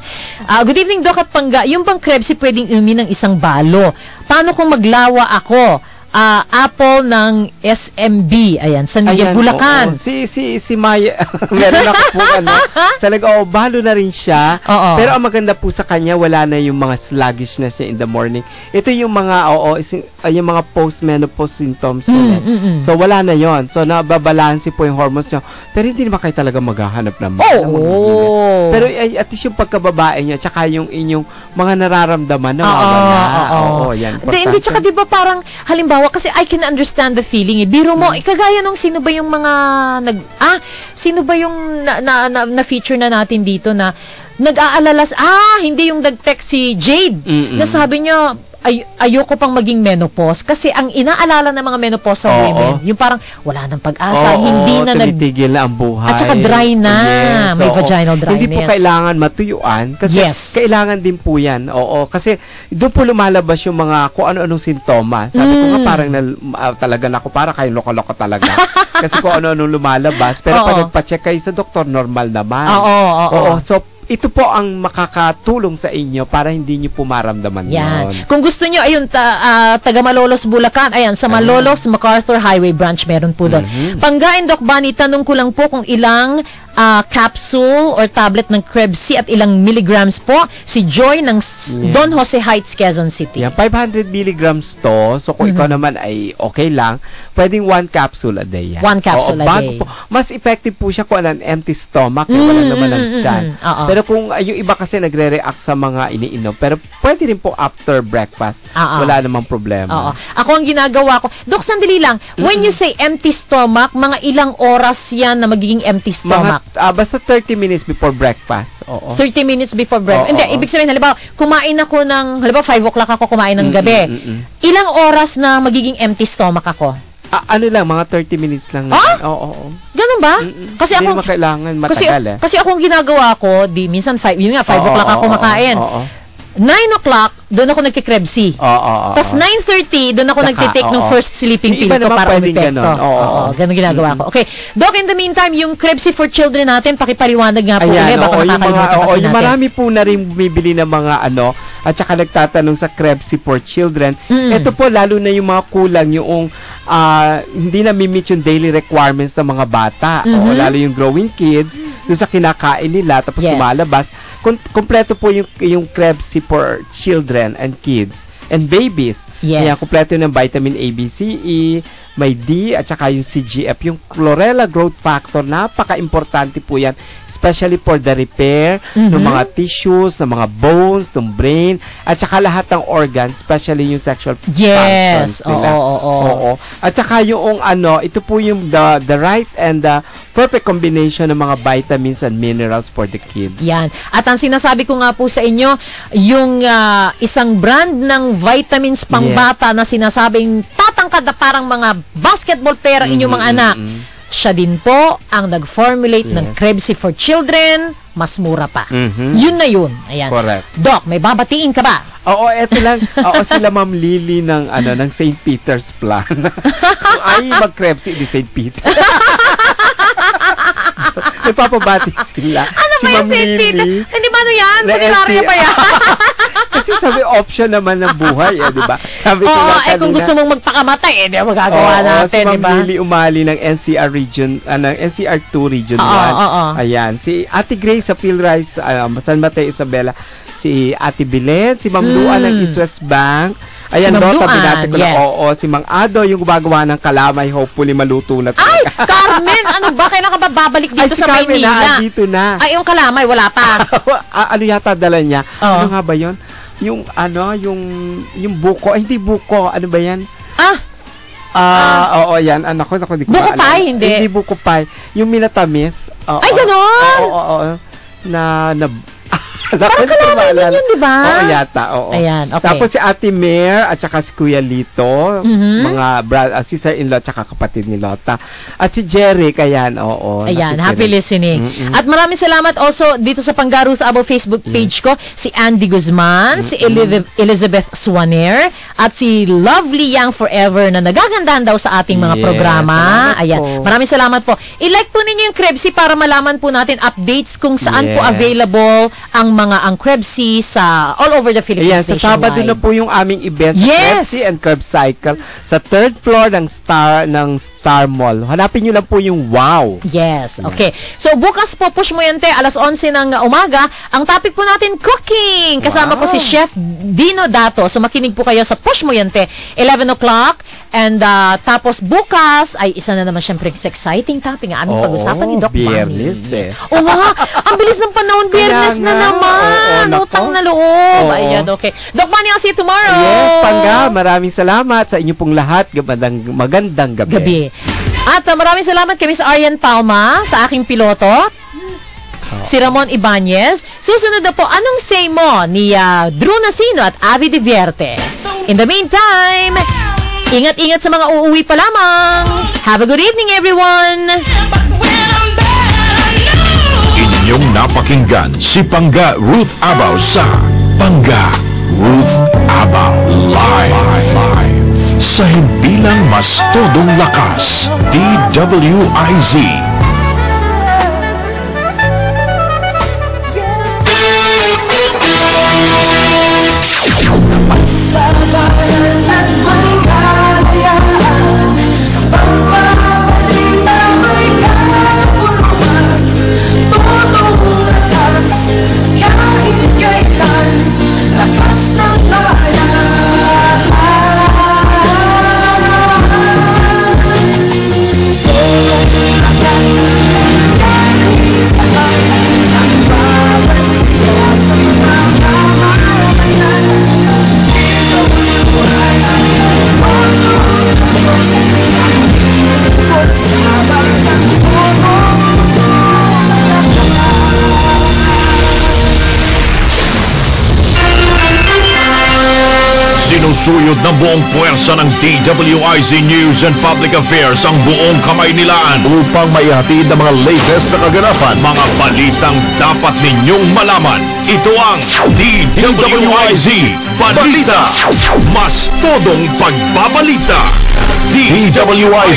Good evening, Doc at Pangga. Yung bang Krebsi pwedeng inumin ng isang balo? Paano kung maglawa ako? Apple ng SMB. Ayan, San Miguel, Bulacan. Si Maya, meron ako po talaga, balo na rin siya. Pero ang maganda po sa kanya, wala na yung mga sluggishness niya in the morning. Ito yung mga, yung mga post-menopause symptoms. So, wala na yon. So, nababalansi po yung hormones niya. Pero hindi naman kayo talaga maghahanap ng Pero at least yung pagkababae niya, tsaka yung inyong mga nararamdaman na yan. Hindi, tsaka diba parang, halimbawa, kasi I can understand the feeling. Biro mo, kagaya nung sino ba yung mga sino ba yung na-feature na natin dito na nag-aalalas, hindi yung nag-text si Jade, na sabi niya, ayoko pang maging menopause kasi ang inaalala ng mga menopausal women, yung parang wala nang pag-asa, hindi na tumitigil na ang buhay. At saka dry na. May vaginal dryness. Hindi po kailangan matuyuan kasi kailangan din po yan. Kasi doon po lumalabas yung mga kung ano-anong sintomas. Sabi ko nga parang talaga para kayo loko-loko talaga. Kasi kung ano-anong lumalabas. Pero pag nagpa-check kayo sa doktor, normal naman. So ito po ang makakatulong sa inyo para hindi nyo po maramdaman yun. Kung gusto nyo, ayun, taga Malolos, Bulacan, ayan, sa Malolos, MacArthur Highway Branch, meron po doon. Panggain, Doc Bunny, tanong ko lang po kung ilang capsule or tablet ng Krebs at ilang milligrams po si Joy ng Don Jose Heights, Quezon City. 500 milligrams to. So, kung ikaw naman ay okay lang, pwedeng 1 capsule a day yan. 1 capsule a day. Mas effective po siya kung an empty stomach, wala naman ang tiyan. Pero kung yung iba kasi nagre-react sa mga iniinom, pero pwede rin po after breakfast. Wala namang problema. Ako ang ginagawa ko, Dok, sandali lang, when you say empty stomach, mga ilang oras yan na magiging empty stomach? Basta 30 minutes before breakfast. 30 minutes before breakfast. Hindi, ibig sabihin, halimbawa, kumain ako ng, halimbawa 5 o'clock ako kumain ng gabi. Ilang oras na magiging empty stomach ako? Ano lang, mga 30 minutes lang. Oo. Ganun ba? Kasi ako, hindi kailangan matagal kasi ako ang ginagawa ko, minsan 5 o'clock ako kumakain. 9 o'clock, doon ako nagki-Krebs. Tapos 9:30, doon ako nagtitake ng first sleeping pill ko para umepekto. Ganun ginagawa ko. Okay. Doc, in the meantime, yung Krebs for children natin, pakipaliwanag nga po ulit. Baka nakakalimutan kasi natin. Marami po na rin bumibili ng mga at saka nagtatanong sa Krebs for children. Ito po, lalo na yung mga kulang, yung hindi na mi-meet yung daily requirements ng mga bata. Lalo yung growing kids, yung sa kinakain nila, tapos lumalabas. Kompleto po yung Krebs for children and kids and babies. Kaya kompleto ng vitamin A, B, C, E, may D, at saka yung CGF, yung chlorella growth factor, napaka-importante po yan, especially for the repair ng mga tissues, ng mga bones, ng brain, at saka lahat ng organs, especially yung sexual functions nila. At saka yung ito po yung the right and the perfect combination ng mga vitamins and minerals for the kids. Yan. At ang sinasabi ko nga po sa inyo, yung isang brand ng vitamins pangbata na sinasabing tatangkad na parang mga basketball player ang inyong mga anak. Siya din po ang nag-formulate ng Krebs for children, mas mura pa. Yun na yun. Ayan. Correct. Doc, may babatiin ka ba? Eto lang. Sila Ma'am Lily ng St. Peter's Plan. Kung ay mag-Krebs di St. Peter. Nagpapabati sila. Ano ba yung St. Peter? Hindi ba yan? Kuninarya ba yan? Kasi sabi, option naman ng buhay, di ba? Sabi kung gusto mong magpakamatay, di ba magagawa natin, di ba? Si Ma'am Lily Umali ng NCR region, NCR2 region 1. Ayan. Si Ate Grace sa PhilRice, San Mateo Isabela, si Ate Bilen, si Ma'am Lua ng East West Bank. Ayan, binati ko na, si Mang Ado, yung gumagawa ng kalamay, hopefully maluto na talaga. Ay, Carmen, ano ba? Kailan ka ba babalik dito sa Maynila? Ay, si Carmen, dito na. Ay, yung kalamay, wala pa. Ano yata dala niya? Ano nga ba yun? Yung buko, hindi buko, ano ba yan? Yan. Naku, di ko buko pie, hindi. Hindi buko pie. Yung minatamis. Ay, ganon? Parang kalamay din yun, di ba? Yata, Ayan, okay. Tapos si Ate Mer at saka si Kuya Lito, mga sister-in-law at saka kapatid ni Lota. At si Jerry, ayan, Ayan, happy listening. At maraming salamat also dito sa Panggaru sa Abo Facebook page ko, si Andy Guzman, si Elizabeth Swaner, at si Lovely Young Forever na nagagandahan daw sa ating mga programa. Ayan, maraming salamat po. I-like po ninyo yung Krebs para malaman po natin updates kung saan po available ang Krebs sa all over the Philippines. Sa Sabado na po yung aming event sa Krebs and Krebs Cycle sa 3rd floor ng Star Mall. Hanapin nyo lang po yung wow. Yes, okay. So bukas po, Push Mo Yante, alas 11 ng umaga, ang topic po natin, cooking. Kasama po si Chef Dino Dato. So makinig po kayo sa Push Mo Yante, 11 o'clock. And tapos bukas, ay isa na naman syempre exciting topic ang aming pag-usapan ni Doc Bunny. Biyernes ang bilis ng panahon, Biyernes na naman. Utang na loob. Ayan, okay. Doc Bunny, I'll see you tomorrow. Yes, Pangga, maraming salamat sa inyo pong lahat. Magandang gabi. At maraming salamat kami sa Arian Palma, sa aking piloto, si Ramon Ibanez. Susunod na po, anong say mo ni Drew Nasino at Avi Divierte? In the meantime, ingat-ingat sa mga uuwi pa lamang. Have a good evening, everyone. Inyong napakinggan si Pangga Ruth Abaw sa Pangga Ruth Abaw Live. Sa himpilang mas todong lakas, DWIZ. ng buong puwersa ng DWIZ News and Public Affairs ang buong Kamaynilaan upang maihatid ang mga latest na kaganapan, mga balitang dapat ninyong malaman. Ito ang DWIZ Balita. Mas todong pagbabalita. DWIZ